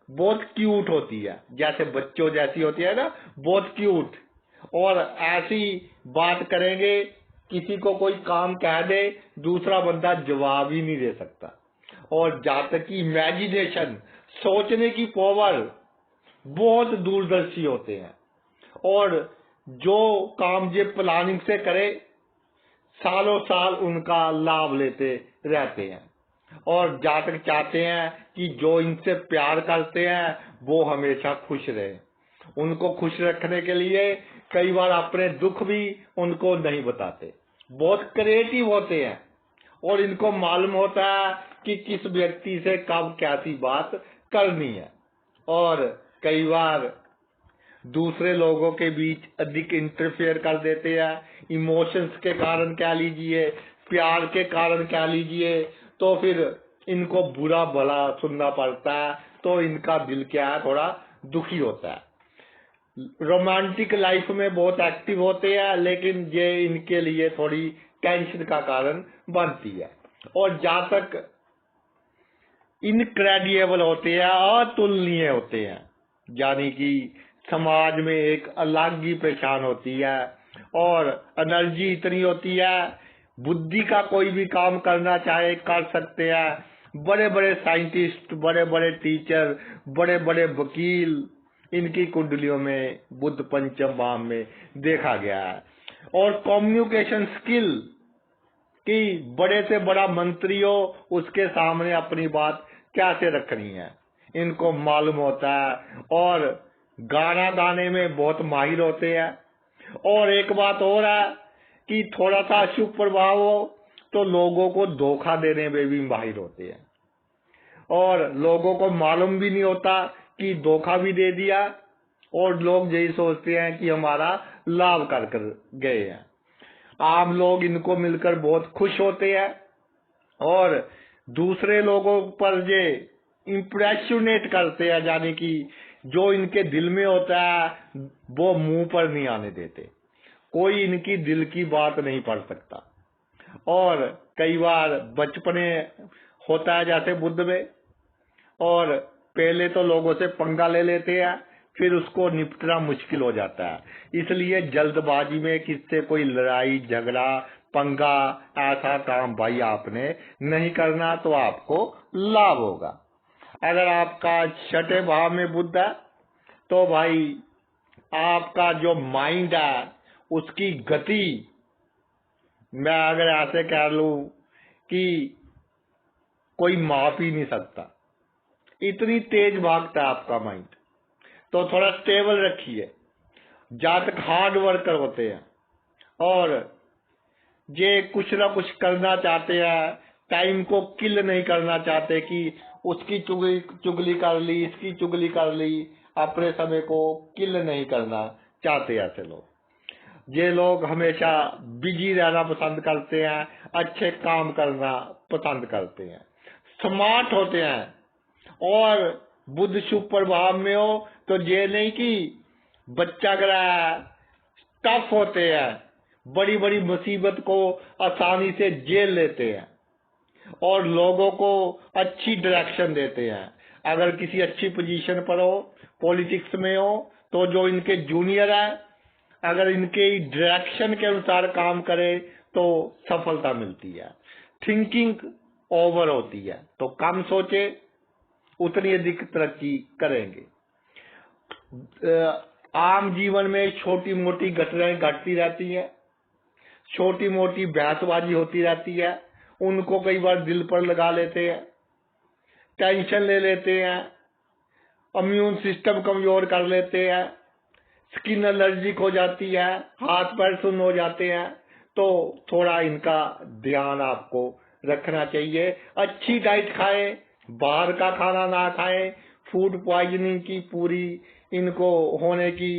बहुत क्यूट होती है, जैसे बच्चों जैसी होती है ना, बहुत क्यूट, और ऐसी बात करेंगे किसी को कोई काम कह दे दूसरा बंदा जवाब ही नहीं दे सकता। और जातक की इमेजिनेशन, सोचने की पावर बहुत दूरदर्शी होते हैं, और जो काम ये प्लानिंग से करे सालों साल उनका लाभ लेते रहते हैं। और जातक चाहते हैं कि जो इनसे प्यार करते हैं वो हमेशा खुश रहे। उनको खुश रखने के लिए कई बार अपने दुख भी उनको नहीं बताते। बहुत क्रिएटिव होते हैं, और इनको मालूम होता है कि किस व्यक्ति से कब कैसी बात करनी है, और कई बार दूसरे लोगों के बीच अधिक इंटरफेयर कर देते हैं। इमोशंस के कारण कह लीजिए, प्यार के कारण कह लीजिए, तो फिर इनको बुरा भला सुनना पड़ता है, तो इनका दिल क्या है, थोड़ा दुखी होता है। रोमांटिक लाइफ में बहुत एक्टिव होते हैं, लेकिन ये इनके लिए थोड़ी टेंशन का कारण बनती है। और जातक इनक्रेडिबल होते हैं, अतुलनीय होते हैं, यानी कि समाज में एक अलग ही पहचान होती है, और एनर्जी इतनी होती है, बुद्धि का कोई भी काम करना चाहे कर सकते हैं। बड़े बड़े साइंटिस्ट, बड़े बड़े टीचर, बड़े बड़े वकील इनकी कुंडलियों में बुध पंचम भाव में देखा गया है। और कम्युनिकेशन स्किल कि बड़े से बड़ा मंत्री हो उसके सामने अपनी बात कैसे रखनी है इनको मालूम होता है, और गाना गाने में बहुत माहिर होते हैं। और एक बात और है कि थोड़ा सा अशुभ प्रभाव हो तो लोगों को धोखा देने में भी माहिर होते हैं। और लोगों को मालूम भी नहीं होता कि धोखा भी दे दिया, और लोग यही सोचते हैं कि हमारा लाभ कर कर गए हैं। आम लोग इनको मिलकर बहुत खुश होते हैं और दूसरे लोगों पर ये इम्प्रेशनेट करते हैं, यानी कि जो इनके दिल में होता है वो मुंह पर नहीं आने देते। कोई इनकी दिल की बात नहीं पढ़ सकता। और कई बार बचपने होता है जैसे बुद्ध में, और पहले तो लोगों से पंगा ले लेते हैं, फिर उसको निपटना मुश्किल हो जाता है। इसलिए जल्दबाजी में किससे कोई लड़ाई झगड़ा पंगा ऐसा काम भाई आपने नहीं करना, तो आपको लाभ होगा। अगर आपका छठे भाव में बुध है तो भाई आपका जो माइंड है उसकी गति, मैं अगर ऐसे कह लूं कि कोई माप ही नहीं सकता, इतनी तेज भागता है आपका माइंड। तो थोड़ा स्टेबल रखिए। जातक हार्ड वर्कर होते हैं और ये कुछ ना कुछ करना चाहते हैं, टाइम को किल नहीं करना चाहते कि उसकी चुगली कर ली, इसकी चुगली कर ली, अपने समय को किल नहीं करना चाहते ऐसे लोग। ये लोग हमेशा बिजी रहना पसंद करते हैं, अच्छे काम करना पसंद करते हैं, स्मार्ट होते हैं। और बुध शुभ प्रभाव में हो तो ये नहीं कि बच्चा ग्रह टफ होते हैं, बड़ी बड़ी मुसीबत को आसानी से झेल लेते हैं और लोगों को अच्छी डायरेक्शन देते हैं। अगर किसी अच्छी पोजीशन पर हो, पॉलिटिक्स में हो, तो जो इनके जूनियर है अगर इनके डायरेक्शन के अनुसार काम करे तो सफलता मिलती है। थिंकिंग ओवर होती है, तो कम सोचे उतनी अधिक तरक्की करेंगे। आम जीवन में छोटी मोटी घटनाएं घटती रहती हैं, छोटी मोटी बहसबाजी होती रहती है, उनको कई बार दिल पर लगा लेते हैं, टेंशन ले लेते हैं, इम्यून सिस्टम कमजोर कर लेते हैं, स्किन एलर्जिक हो जाती है, हाथ पैर सुन्न हो जाते हैं। तो थोड़ा इनका ध्यान आपको रखना चाहिए। अच्छी डाइट खाएं, बाहर का खाना ना खाएं, फूड पॉइजनिंग की पूरी इनको होने की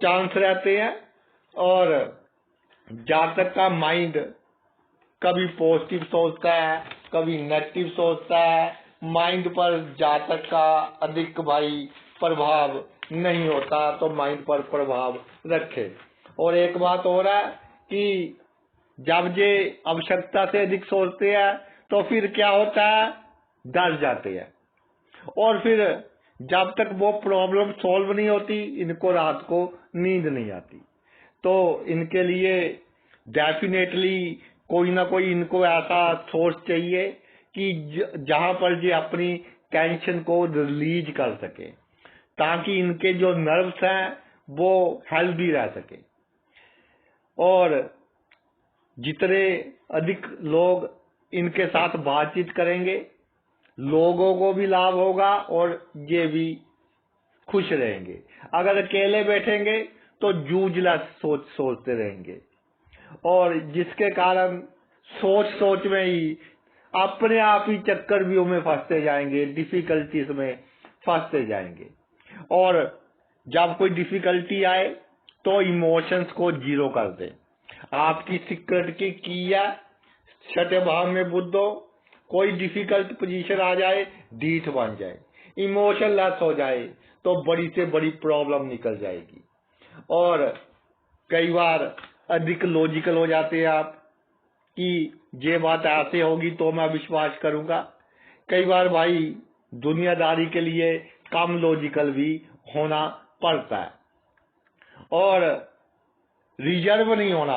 चांस रहते हैं। और जातक का माइंड कभी पॉजिटिव सोचता है, कभी नेगेटिव सोचता है। माइंड पर जातक का अधिक भाई प्रभाव नहीं होता, तो माइंड पर प्रभाव रखे। और एक बात और है कि जब ये आवश्यकता से अधिक सोचते हैं तो फिर क्या होता है, डर जाते हैं, और फिर जब तक वो प्रॉब्लम सॉल्व नहीं होती इनको रात को नींद नहीं आती। तो इनके लिए डेफिनेटली कोई ना कोई इनको ऐसा सोर्स चाहिए कि जहां पर ये अपनी टेंशन को रिलीज कर सके, ताकि इनके जो नर्व्स हैं वो हेल्दी रह सके। और जितने अधिक लोग इनके साथ बातचीत करेंगे लोगों को भी लाभ होगा और ये भी खुश रहेंगे। अगर अकेले बैठेंगे तो जूझला सोचते रहेंगे, और जिसके कारण सोच में ही अपने आप ही चक्रव्यूह में फंसते जाएंगे, डिफिकल्टीज में फंसते जाएंगे। और जब कोई डिफिकल्टी आए तो इमोशंस को जीरो कर दे। आपकी सीक्रेट की है छठे भाव में बुध हो, कोई डिफिकल्ट पोजीशन आ जाए ढीठ बन जाए, इमोशन लेस हो जाए तो बड़ी से बड़ी प्रॉब्लम निकल जाएगी। और कई बार अधिक लॉजिकल हो जाते हैं आप कि ये बात ऐसे होगी तो मैं विश्वास करूंगा। कई बार भाई दुनियादारी के लिए कम लॉजिकल भी होना पड़ता है। और रिजर्व नहीं होना,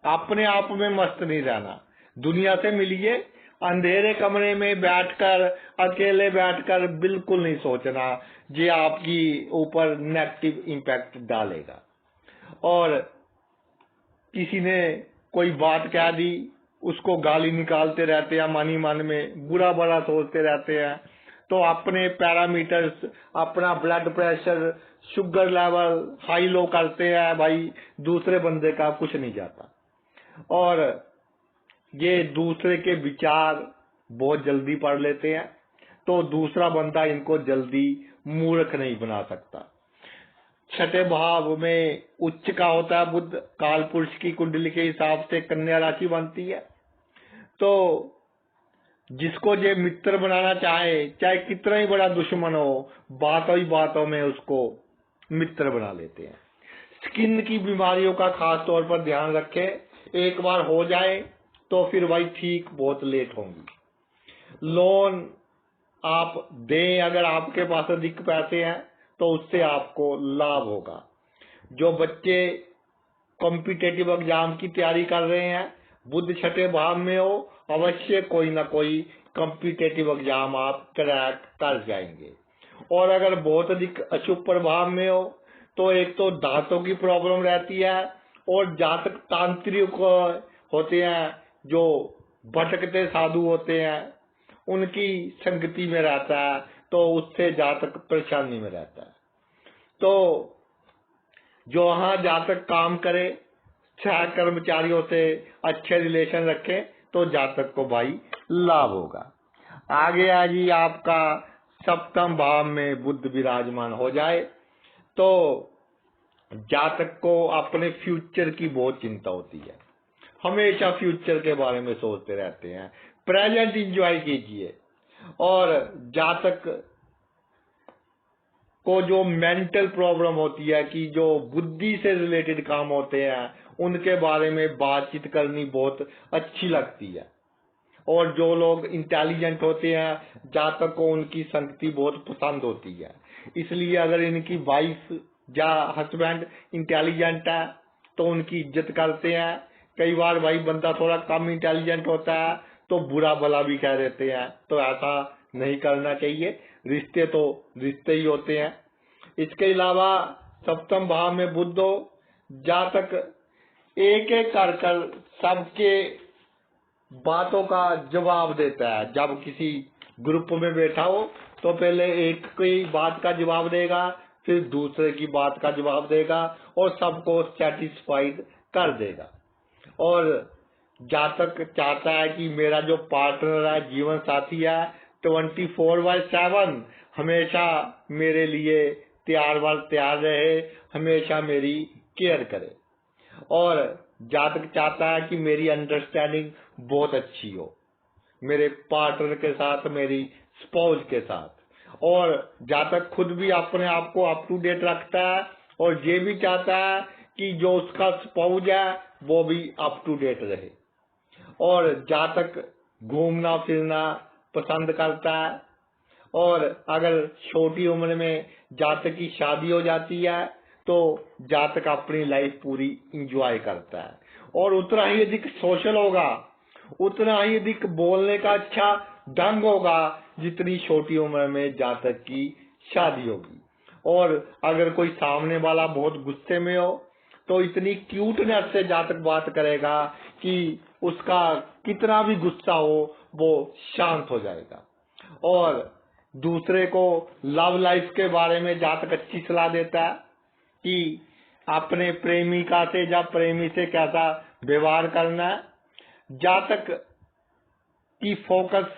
अपने आप में मस्त नहीं रहना। दुनिया से मिलिए, अंधेरे कमरे में बैठकर अकेले बैठकर बिल्कुल नहीं सोचना, ये आपकी ऊपर नेगेटिव इम्पैक्ट डालेगा। और किसी ने कोई बात कह दी उसको गाली निकालते रहते हैं, मन ही मन में बुरा भला सोचते रहते हैं, तो अपने पैरामीटर्स, अपना blood pressure, sugar level high low करते हैं भाई, दूसरे बंदे का कुछ नहीं जाता। और ये दूसरे के विचार बहुत जल्दी पढ़ लेते हैं, तो दूसरा बंदा इनको जल्दी मूर्ख नहीं बना सकता। छठे भाव में उच्च का होता है बुध, काल पुरुष की कुंडली के हिसाब से कन्या राशि बनती है। तो जिसको ये मित्र बनाना चाहे, चाहे कितना ही बड़ा दुश्मन हो, बातों ही बातों में उसको मित्र बना लेते हैं। स्किन की बीमारियों का खास तौर पर ध्यान रखें। एक बार हो जाए तो फिर भाई ठीक बहुत लेट होंगी। लोन आप दें, अगर आपके पास अधिक पैसे हैं तो उससे आपको लाभ होगा। जो बच्चे कॉम्पिटेटिव एग्जाम की तैयारी कर रहे हैं, बुध छठे भाव में हो, अवश्य कोई ना कोई कॉम्पिटेटिव एग्जाम आप क्रैक कर जाएंगे। और अगर बहुत अधिक अशुभ प्रभाव में हो तो एक तो दांतों की प्रॉब्लम रहती है, और जातक तांत्रिक होते हैं जो भटकते साधु होते हैं, उनकी संगति में रहता है, तो उससे जातक परेशानी में रहता है। तो जो वहां जातक काम करे, सह कर्मचारियों से अच्छे रिलेशन रखे, तो जातक को भाई लाभ होगा। आगे आ जी आपका सप्तम भाव में बुध विराजमान हो जाए तो जातक को अपने फ्यूचर की बहुत चिंता होती है, हमेशा फ्यूचर के बारे में सोचते रहते हैं। प्रेजेंट एंजॉय कीजिए। और जातक को जो मेंटल प्रॉब्लम होती है कि जो बुद्धि से रिलेटेड काम होते हैं, उनके बारे में बातचीत करनी बहुत अच्छी लगती है। और जो लोग इंटेलिजेंट होते हैं, जातक को उनकी संगति बहुत पसंद होती है। इसलिए अगर इनकी वाइफ या हस्बैंड इंटेलिजेंट है तो उनकी इज्जत करते हैं। कई बार भाई बंदा थोड़ा कम इंटेलिजेंट होता है तो बुरा भला भी कह देते हैं, तो ऐसा नहीं करना चाहिए। रिश्ते तो रिश्ते ही होते हैं। इसके अलावा सप्तम भाव में बुध हो, जातक एक एक कर कर सबके बातों का जवाब देता है। जब किसी ग्रुप में बैठा हो तो पहले एक की बात का जवाब देगा, फिर दूसरे की बात का जवाब देगा, और सबको सेटिस्फाइड कर देगा। और जातक चाहता है कि मेरा जो पार्टनर है, जीवन साथी है, 24/7 हमेशा मेरे लिए तैयार रहे, हमेशा मेरी केयर करे। और जातक चाहता है कि मेरी अंडरस्टैंडिंग बहुत अच्छी हो, मेरे पार्टनर के साथ, मेरी स्पाउस के साथ। और जातक खुद भी अपने आप को अप टू डेट रखता है, और ये भी चाहता है कि जो उसका स्पाउस है वो भी अप टू डेट रहे। और जातक घूमना फिरना पसंद करता है। और अगर छोटी उम्र में जातक की शादी हो जाती है तो जातक अपनी लाइफ पूरी इंजॉय करता है, और उतना ही अधिक सोशल होगा, उतना ही अधिक बोलने का अच्छा ढंग होगा जितनी छोटी उम्र में जातक की शादी होगी। और अगर कोई सामने वाला बहुत गुस्से में हो तो इतनी क्यूटनेस से जातक बात करेगा कि उसका कितना भी गुस्सा हो वो शांत हो जाएगा। और दूसरे को लव लाइफ के बारे में जातक अच्छी सलाह देता है कि अपने प्रेमिका से या प्रेमी से कैसा व्यवहार करना है। जातक की फोकस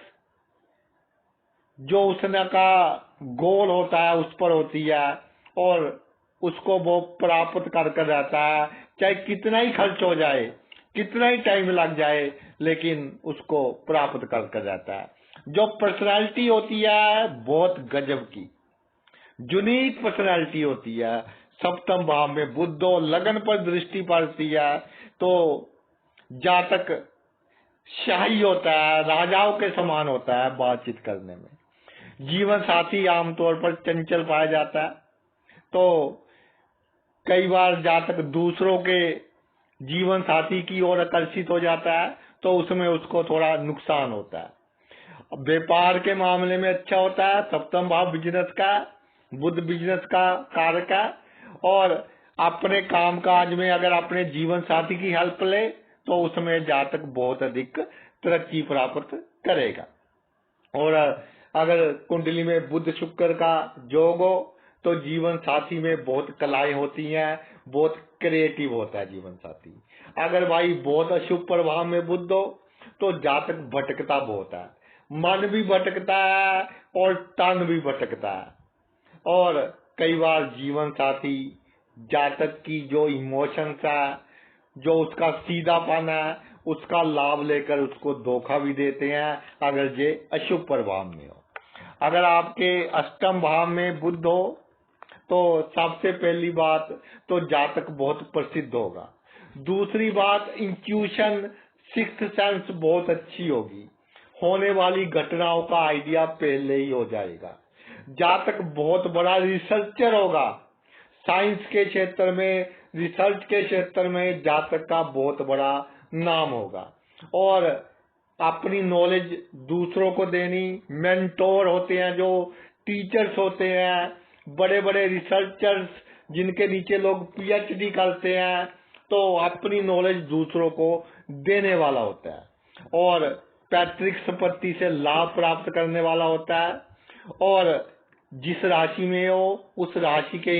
जो उसने का गोल होता है उस पर होती है, और उसको वो प्राप्त कर रहता है, चाहे कितना ही खर्च हो जाए, कितना ही टाइम लग जाए, लेकिन उसको प्राप्त कर रहता है। जो पर्सनालिटी होती है बहुत गजब की, यूनिक पर्सनालिटी होती है। सप्तम भाव में बुध और लगन पर दृष्टि पड़ती है तो जातक शाही होता है, राजाओं के समान होता है बातचीत करने में। जीवन साथी आमतौर पर चंचल पाया जाता है, तो कई बार जातक दूसरों के जीवन साथी की ओर आकर्षित हो जाता है, तो उसमें उसको थोड़ा नुकसान होता है। व्यापार के मामले में अच्छा होता है। सप्तम भाव बिजनेस का, बुध बिजनेस का कारक है। और अपने काम काज में अगर अपने जीवन साथी की हेल्प ले तो उसमें जातक बहुत अधिक तरक्की प्राप्त करेगा। और अगर कुंडली में बुध शुक्र का योग हो तो जीवन साथी में बहुत कलाएं होती हैं, बहुत क्रिएटिव होता है जीवन साथी। अगर भाई बहुत अशुभ प्रभाव में बुध हो तो जातक भटकता बहुत है, मन भी भटकता है और तन भी भटकता है। और कई बार जीवन साथी जातक की जो इमोशंस है, जो उसका सीधापन है, उसका लाभ लेकर उसको धोखा भी देते हैं अगर ये अशुभ प्रभाव में हो। अगर आपके अष्टम भाव में बुध हो तो सबसे पहली बात तो जातक बहुत प्रसिद्ध होगा। दूसरी बात, इंट्यूशन, सिक्स्थ सेंस बहुत अच्छी होगी। होने वाली घटनाओं का आइडिया पहले ही हो जाएगा। जातक बहुत बड़ा रिसर्चर होगा। साइंस के क्षेत्र में, रिसर्च के क्षेत्र में जातक का बहुत बड़ा नाम होगा। और अपनी नॉलेज दूसरों को देनी, मेंटोर होते हैं जो टीचर्स होते हैं, बड़े बड़े रिसर्चर्स जिनके नीचे लोग पीएचडी करते हैं, तो अपनी नॉलेज दूसरों को देने वाला होता है। और पैतृक संपत्ति से लाभ प्राप्त करने वाला होता है। और जिस राशि में हो उस राशि के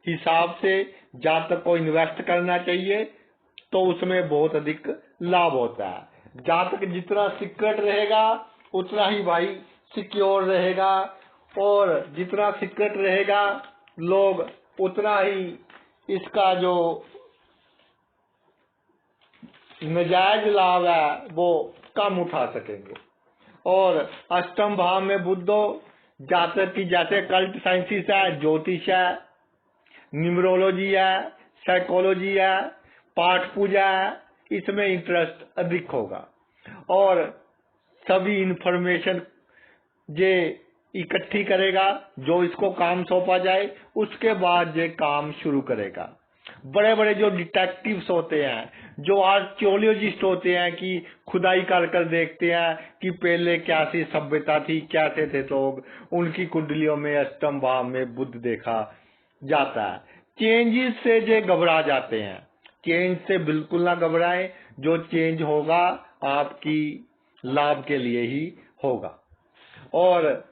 हिसाब से जातक को इन्वेस्ट करना चाहिए, तो उसमें बहुत अधिक लाभ होता है। जातक जितना सीक्रेट रहेगा उतना ही भाई सिक्योर रहेगा, और जितना सीक्रेट रहेगा लोग उतना ही इसका जो नजायज लाभ है वो कम उठा सकेंगे। और अष्टम भाव में बुध हो, जातक की जैसे कल्ट साइंसिस है, ज्योतिष है, न्यूमरोलॉजी है, साइकोलॉजी है, पाठ पूजा है, इसमें इंटरेस्ट अधिक होगा। और सभी इंफॉर्मेशन जे इकट्ठी करेगा, जो इसको काम सौंपा जाए उसके बाद ये काम शुरू करेगा। बड़े बड़े जो डिटेक्टिव्स होते हैं, जो आर्कियोलॉजिस्ट होते हैं कि खुदाई कर कर देखते हैं कि पहले कैसी सभ्यता थी, कैसे थे लोग, उनकी कुंडलियों में अष्टम भाव में बुध देखा जाता है। चेंजेस से जे घबरा जाते हैं, चेंज से बिल्कुल ना घबराएं। जो चेंज होगा आपकी लाभ के लिए ही होगा। और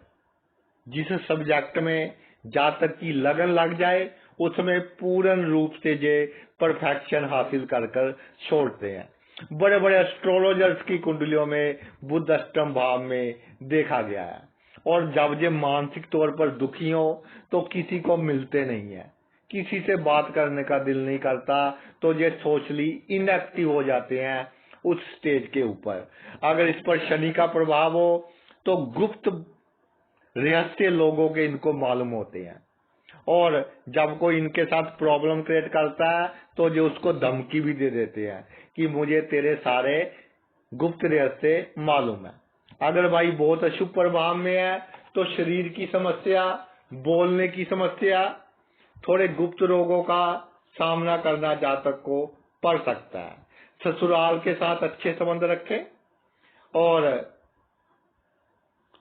जिस सब्जेक्ट में जातक की लगन लग जाए उसमें पूर्ण रूप से जे परफेक्शन हासिल कर कर छोड़ते हैं। बड़े बड़े एस्ट्रोलॉजर्स की कुंडलियों में बुध अष्टम भाव में देखा गया है। और जब ये मानसिक तौर पर दुखी हो तो किसी को मिलते नहीं है, किसी से बात करने का दिल नहीं करता, तो ये सोशली इनएक्टिव हो जाते हैं उस स्टेज के ऊपर। अगर इस पर शनि का प्रभाव हो तो गुप्त रहस्य लोगों के इनको मालूम होते हैं, और जब कोई इनके साथ प्रॉब्लम क्रिएट करता है तो जो उसको धमकी भी दे देते हैं कि मुझे तेरे सारे गुप्त रहस्य मालूम है। अगर भाई बहुत अशुभ प्रभाव में है तो शरीर की समस्या, बोलने की समस्या, थोड़े गुप्त रोगों का सामना करना जातक को पड़ सकता है। ससुराल के साथ अच्छे संबंध रखें, और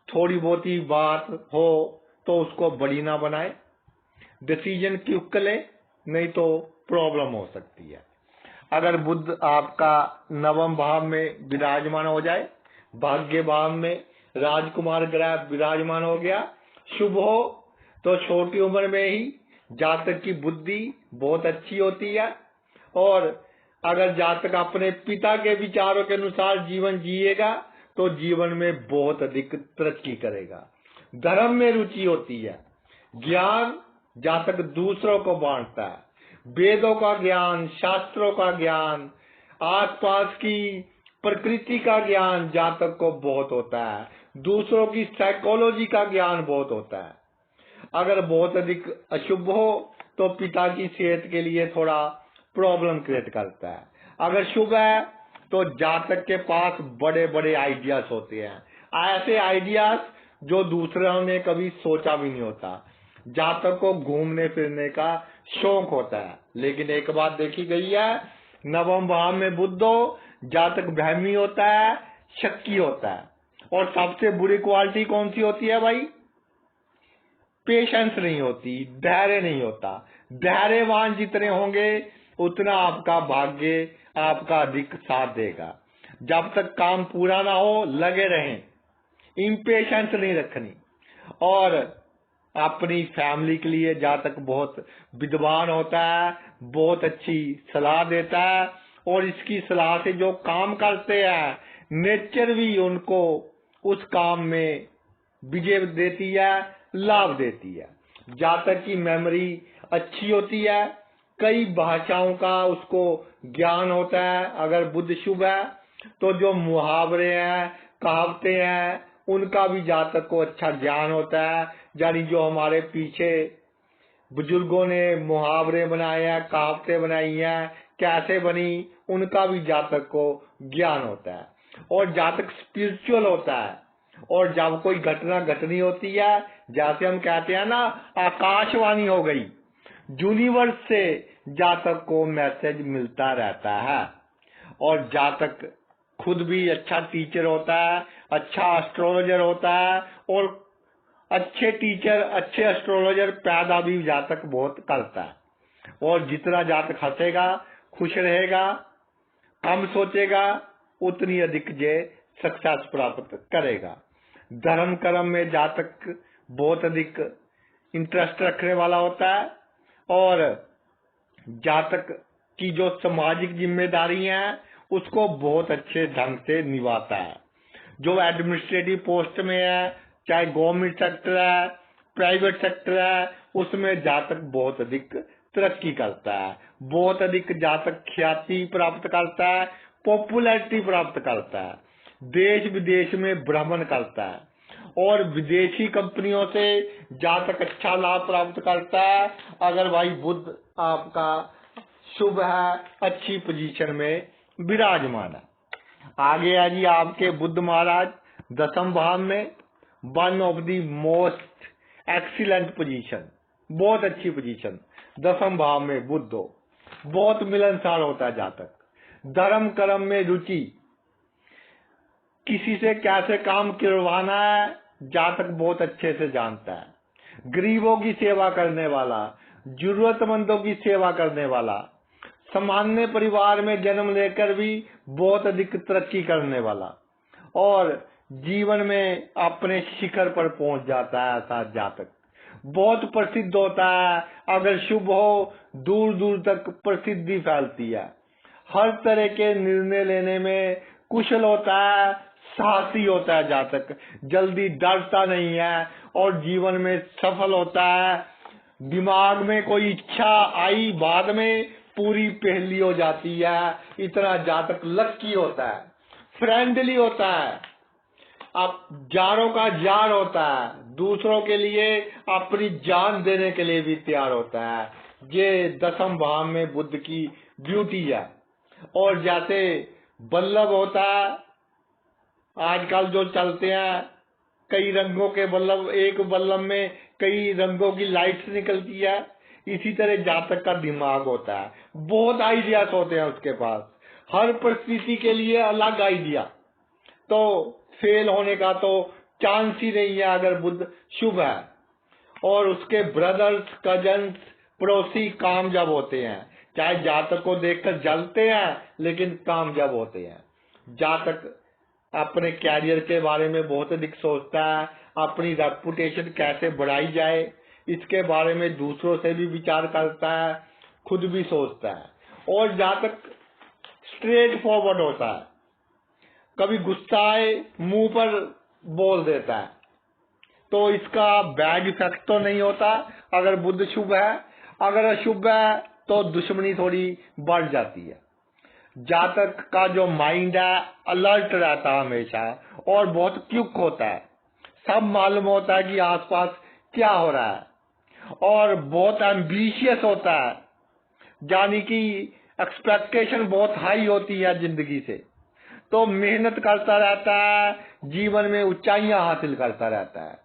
थोड़ी बहुत ही बात हो तो उसको बड़ी ना बनाए। डिसीजन क्विक ले, नहीं तो प्रॉब्लम हो सकती है। अगर बुध आपका नवम भाव में विराजमान हो जाए, भाग्य भाव में राजकुमार ग्रह विराजमान हो गया, शुभ हो, तो छोटी उम्र में ही जातक की बुद्धि बहुत अच्छी होती है। और अगर जातक अपने पिता के विचारों के अनुसार जीवन जिएगा तो जीवन में बहुत अधिक तरक्की करेगा। धर्म में रुचि होती है, ज्ञान जातक दूसरों को बांटता है, वेदों का ज्ञान, शास्त्रों का ज्ञान, आसपास की प्रकृति का ज्ञान जातक को बहुत होता है, दूसरों की साइकोलॉजी का ज्ञान बहुत होता है। अगर बहुत अधिक अशुभ हो तो पिता की सेहत के लिए थोड़ा प्रॉब्लम क्रिएट करता है। अगर शुभ है तो जातक के पास बड़े बड़े आइडियाज होते हैं, ऐसे आइडियाज जो दूसरों ने कभी सोचा भी नहीं होता। जातक को घूमने फिरने का शौक होता है, लेकिन एक बात देखी गई है, नवम भाव में बुध हो, जातक वहमी होता है, शक्की होता है। और सबसे बुरी क्वालिटी कौन सी होती है भाई? पेशेंस नहीं होती, धैर्य नहीं होता। धैर्यवान जितने होंगे उतना आपका भाग्य आपका अधिक साथ देगा। जब तक काम पूरा ना हो लगे रहें, इम्पेशेंस नहीं रखनी। और अपनी फैमिली के लिए जातक बहुत विद्वान होता है, बहुत अच्छी सलाह देता है, और इसकी सलाह से जो काम करते हैं नेचर भी उनको उस काम में विजय देती है, लाभ देती है। जातक की मेमोरी अच्छी होती है, कई भाषाओं का उसको ज्ञान होता है। अगर बुध शुभ है तो जो मुहावरे हैं, कहावतें हैं, उनका भी जातक को अच्छा ज्ञान होता है। यानी जो हमारे पीछे बुजुर्गों ने मुहावरे बनाए हैं, कहावतें बनाई हैं, कैसे बनी, उनका भी जातक को ज्ञान होता है। और जातक स्पिरिचुअल होता है। और जब कोई घटना घटनी होती है, जैसे हम कहते हैं ना, आकाशवाणी हो गई, यूनिवर्स से जातक को मैसेज मिलता रहता है। और जातक खुद भी अच्छा टीचर होता है, अच्छा एस्ट्रोलॉजर होता है। और अच्छे टीचर, अच्छे एस्ट्रोलॉजर पैदा भी जातक बहुत करता है। और जितना जातक हंसेगा, खुश रहेगा, कम सोचेगा, उतनी अधिक जे सक्सेस प्राप्त करेगा। धर्म कर्म में जातक बहुत अधिक इंटरेस्ट रखने वाला होता है। और जातक की जो सामाजिक जिम्मेदारी है, उसको बहुत अच्छे ढंग से निभाता है। जो एडमिनिस्ट्रेटिव पोस्ट में है, चाहे गवर्नमेंट सेक्टर है, प्राइवेट सेक्टर है, उसमें जातक बहुत अधिक तरक्की करता है। बहुत अधिक जातक ख्याति प्राप्त करता है, पॉपुलैरिटी प्राप्त करता है, देश विदेश में भ्रमण करता है। और विदेशी कंपनियों से जातक अच्छा लाभ प्राप्त करता है, अगर भाई बुध आपका शुभ है, अच्छी पोजीशन में विराजमान है। आगे है जी आपके बुध महाराज 10th भाव में, one of the most excellent position, बहुत अच्छी पोजीशन। 10th भाव में बुध हो, बहुत मिलनसार होता है जातक। धर्म कर्म में रुचि, किसी से कैसे काम करवाना है, जातक बहुत अच्छे से जानता है। गरीबों की सेवा करने वाला, जरूरतमंदों की सेवा करने वाला, सामान्य परिवार में जन्म लेकर भी बहुत अधिक तरक्की करने वाला, और जीवन में अपने शिखर पर पहुंच जाता है ऐसा जातक। बहुत प्रसिद्ध होता है, अगर शुभ हो दूर दूर तक प्रसिद्धि फैलती है। हर तरह के निर्णय लेने में कुशल होता है, साहसी होता है जातक, जल्दी डरता नहीं है और जीवन में सफल होता है। दिमाग में कोई इच्छा आई, बाद में पूरी पहली हो जाती है। इतना जातक लक्की होता है, फ्रेंडली होता है, आप जारों का जार होता है, दूसरों के लिए अपनी जान देने के लिए भी तैयार होता है। ये 10th भाव में बुध की ब्यूटी है। और जैसे बल्लभ होता है, आजकल जो चलते हैं कई रंगों के बल्लभ, एक बल्लभ में कई रंगों की लाइट्स निकलती है, इसी तरह जातक का दिमाग होता है। बहुत आइडियाज होते हैं उसके पास, हर परिस्थिति के लिए अलग आइडिया, तो फेल होने का तो चांस ही नहीं है अगर बुध शुभ है। और उसके ब्रदर्स, कजन्स, पड़ोसी कामयाब होते हैं। चाहे जातक को देखकर जलते हैं, लेकिन कामयाब होते हैं। जातक अपने कैरियर के बारे में बहुत अधिक सोचता है, अपनी रेपुटेशन कैसे बढ़ाई जाए, इसके बारे में दूसरों से भी विचार करता है, खुद भी सोचता है। और जातक स्ट्रेट फॉरवर्ड होता है, कभी गुस्सा आए मुंह पर बोल देता है, तो इसका बैड इफेक्ट तो नहीं होता अगर बुध शुभ है। अगर अशुभ है तो दुश्मनी थोड़ी बढ़ जाती है। जातक का जो माइंड है अलर्ट रहता है हमेशा, और बहुत क्विक होता है, सब मालूम होता है कि आसपास क्या हो रहा है। और बहुत एम्बिशियस होता है, यानी कि एक्सपेक्टेशन बहुत हाई होती है जिंदगी से, तो मेहनत करता रहता है, जीवन में ऊंचाइयां हासिल करता रहता है।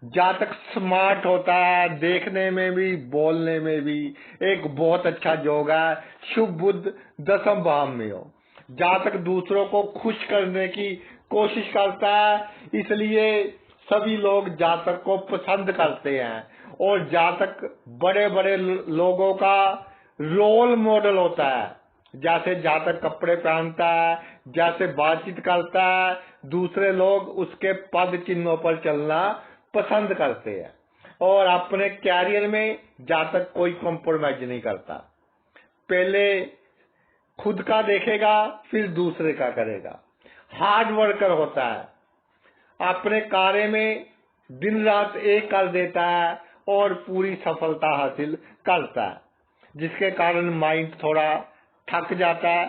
जातक स्मार्ट होता है, देखने में भी बोलने में भी एक बहुत अच्छा योग है। शुभ बुध 10th भाव में हो, जातक दूसरों को खुश करने की कोशिश करता है, इसलिए सभी लोग जातक को पसंद करते हैं। और जातक बड़े बड़े लोगों का रोल मॉडल होता है। जैसे जातक कपड़े पहनता है, जैसे बातचीत करता है, दूसरे लोग उसके पद चिन्हों पर चलना पसंद करते हैं। और अपने कैरियर में जातक कोई कॉम्प्रोमाइज नहीं करता, पहले खुद का देखेगा फिर दूसरे का करेगा। हार्ड वर्कर होता है, अपने कार्य में दिन रात एक कर देता है और पूरी सफलता हासिल करता है, जिसके कारण माइंड थोड़ा थक जाता है।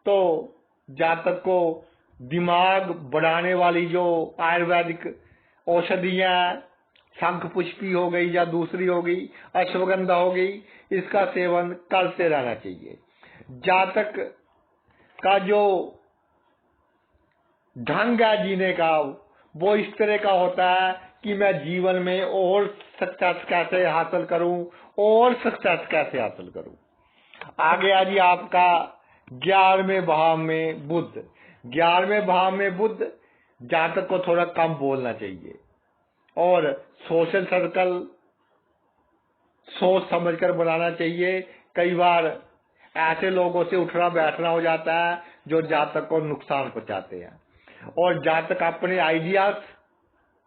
तो जातक को दिमाग बढ़ाने वाली जो आयुर्वेदिक औषधियां, शंख पुष्पी हो गई या दूसरी हो गई, अश्वगंधा हो गई, इसका सेवन करते रहना चाहिए। जातक का जो ढंग है जीने का, वो इस तरह का होता है कि मैं जीवन में और सक्सेस कैसे हासिल करूं, और सक्सेस कैसे हासिल करूं। आगे आ जी आपका 11वें भाव में बुध। 11वें भाव में बुध, जातक को थोड़ा कम बोलना चाहिए और सोशल सर्कल सोच समझकर बनाना चाहिए। कई बार ऐसे लोगों से उठना बैठना हो जाता है जो जातक को नुकसान पहुंचाते हैं, और जातक अपने आइडियाज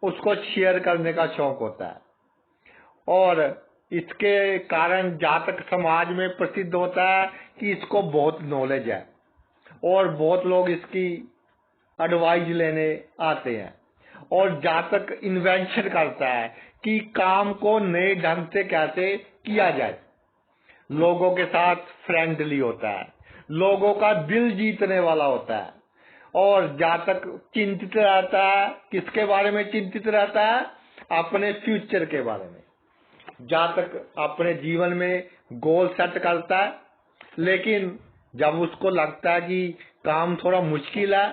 उसको शेयर करने का शौक होता है, और इसके कारण जातक समाज में प्रसिद्ध होता है कि इसको बहुत नॉलेज है और बहुत लोग इसकी एडवाइस लेने आते हैं। और जातक इन्वेंशन करता है कि काम को नए ढंग से कैसे किया जाए। लोगों के साथ फ्रेंडली होता है, लोगों का दिल जीतने वाला होता है, और जातक चिंतित रहता है। किसके बारे में चिंतित रहता है? अपने फ्यूचर के बारे में। जातक अपने जीवन में गोल सेट करता है, लेकिन जब उसको लगता है कि काम थोड़ा मुश्किल है,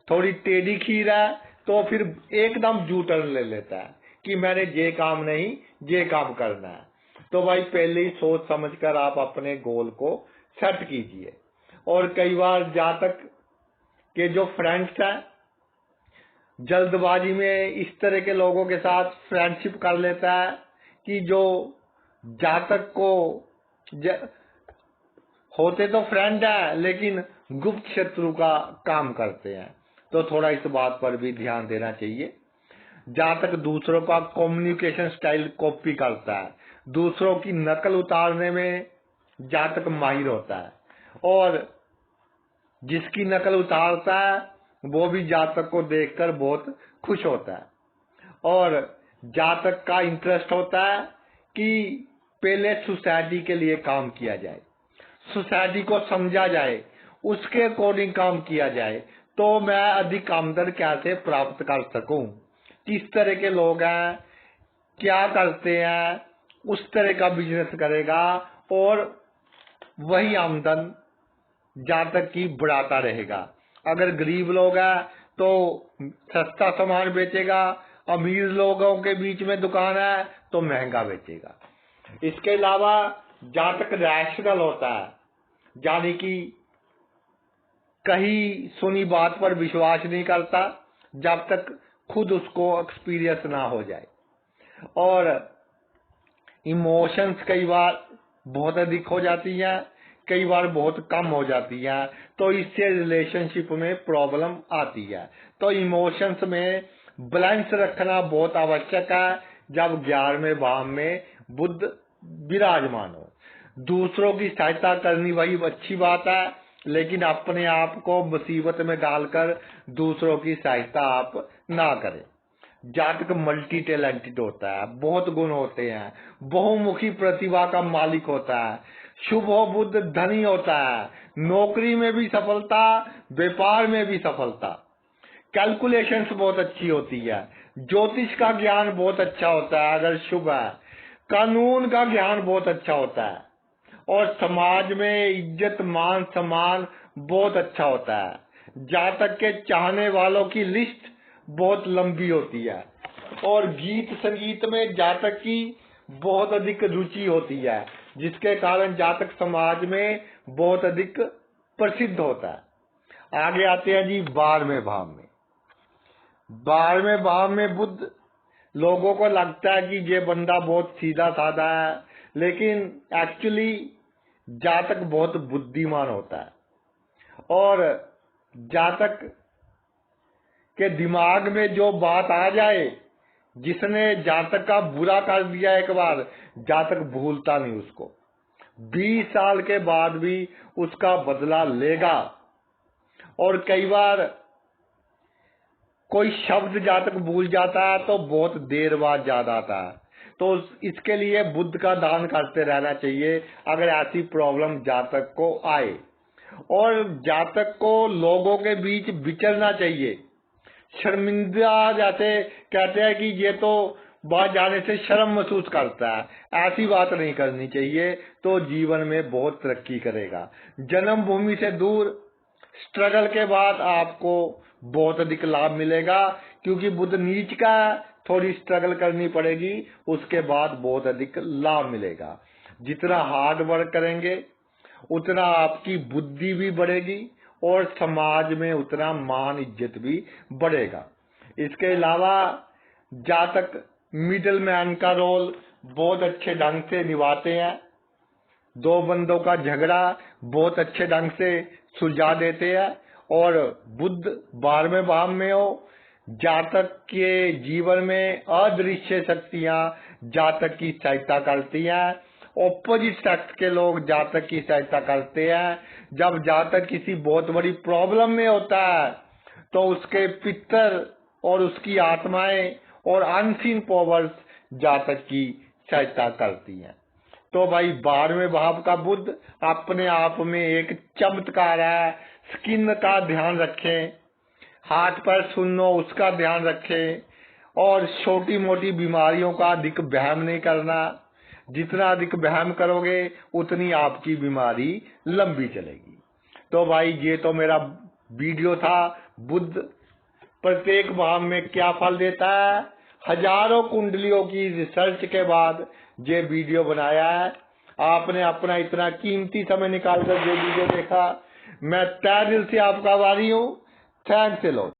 थोड़ी टेढ़ी खीर है, तो फिर एकदम जू टर्न ले लेता है कि मैंने ये काम नहीं, ये काम करना है। तो भाई पहले ही सोच समझकर आप अपने गोल को सेट कीजिए। और कई बार जातक के जो फ्रेंड्स हैं, जल्दबाजी में इस तरह के लोगों के साथ फ्रेंडशिप कर लेता है कि जो जातक को होते तो फ्रेंड है लेकिन गुप्त शत्रु का काम करते हैं। तो थोड़ा इस बात पर भी ध्यान देना चाहिए। जातक दूसरों का कम्युनिकेशन स्टाइल कॉपी करता है, दूसरों की नकल उतारने में जातक माहिर होता है, और जिसकी नकल उतारता है वो भी जातक को देखकर बहुत खुश होता है। और जातक का इंटरेस्ट होता है कि पहले सोसाइटी के लिए काम किया जाए, सोसाइटी को समझा जाए, उसके अकॉर्डिंग काम किया जाए, तो मैं अधिक आमदन कैसे प्राप्त कर सकूं, किस तरह के लोग हैं, क्या करते हैं, उस तरह का बिजनेस करेगा, और वही आमदन जातक की बढ़ाता रहेगा। अगर गरीब लोग हैं तो सस्ता सामान बेचेगा, अमीर लोगों के बीच में दुकान है तो महंगा बेचेगा। इसके अलावा जातक रैशनल होता है, यानी कि कहीं सुनी बात पर विश्वास नहीं करता जब तक खुद उसको एक्सपीरियंस ना हो जाए। और इमोशंस कई बार बहुत अधिक हो जाती है, कई बार बहुत कम हो जाती है, तो इससे रिलेशनशिप में प्रॉब्लम आती है। तो इमोशंस में बैलेंस रखना बहुत आवश्यक है जब 11वें भाव में बुध विराजमान हो। दूसरों की सहायता करनी वही अच्छी बात है, लेकिन अपने आप को मुसीबत में डालकर दूसरों की सहायता आप ना करें। जातक मल्टी टैलेंटेड होता है, बहुत गुण होते हैं, बहुमुखी प्रतिभा का मालिक होता है, शुभ बुध धनी होता है, नौकरी में भी सफलता, व्यापार में भी सफलता, कैलकुलेशंस बहुत अच्छी होती है, ज्योतिष का ज्ञान बहुत अच्छा होता है अगर शुभ है, कानून का ज्ञान बहुत अच्छा होता है, और समाज में इज्जत मान सम्मान बहुत अच्छा होता है। जातक के चाहने वालों की लिस्ट बहुत लंबी होती है, और गीत संगीत में जातक की बहुत अधिक रुचि होती है, जिसके कारण जातक समाज में बहुत अधिक प्रसिद्ध होता है। आगे आते हैं जी 12वें भाव में। 12वें भाव में बुध, लोगों को लगता है कि ये बंदा बहुत सीधा साधा है, लेकिन एक्चुअली जातक बहुत बुद्धिमान होता है, और जातक के दिमाग में जो बात आ जाए, जिसने जातक का बुरा कर दिया एक बार, जातक भूलता नहीं उसको, 20 साल के बाद भी उसका बदला लेगा। और कई बार कोई शब्द जातक भूल जाता है तो बहुत देर बाद याद आता है, तो इसके लिए बुध का दान करते रहना चाहिए अगर ऐसी प्रॉब्लम जातक को आए। और जातक को लोगों के बीच विचरना चाहिए। शर्मिंदा, जैसे कहते हैं कि ये तो बाहर जाने से शर्म महसूस करता है, ऐसी बात नहीं करनी चाहिए, तो जीवन में बहुत तरक्की करेगा। जन्मभूमि से दूर स्ट्रगल के बाद आपको बहुत अधिक लाभ मिलेगा, क्योंकि बुध नीच का थोड़ी स्ट्रगल करनी पड़ेगी, उसके बाद बहुत अधिक लाभ मिलेगा। जितना हार्ड वर्क करेंगे उतना आपकी बुद्धि भी बढ़ेगी और समाज में उतना मान इज्जत भी बढ़ेगा। इसके अलावा जातक मिडिल मैन का रोल बहुत अच्छे ढंग से निभाते हैं। दो बंदों का झगड़ा बहुत अच्छे ढंग से सुलझा देते हैं। और बुध 12वें भाव में हो, जातक के जीवन में अदृश्य शक्तियां जातक की सहायता करती हैं। ऑपोजिट सेक्स के लोग जातक की सहायता करते हैं। जब जातक किसी बहुत बड़ी प्रॉब्लम में होता है तो उसके पितर और उसकी आत्माएं और अनसीन पावर्स जातक की सहायता करती हैं। तो भाई 12वें भाव का बुध अपने आप में एक चमत्कार है। स्किन का ध्यान रखें, हाथ पैर सुनो उसका ध्यान रखें, और छोटी मोटी बीमारियों का अधिक वहम नहीं करना। जितना अधिक वहम करोगे उतनी आपकी बीमारी लंबी चलेगी। तो भाई ये तो मेरा वीडियो था, बुध प्रत्येक भाव में क्या फल देता है। हजारों कुंडलियों की रिसर्च के बाद ये वीडियो बनाया है। आपने अपना इतना कीमती समय निकालकर ये वीडियो देखा, मैं तहे दिल से आपका आभारी हूँ। Thanks a lot.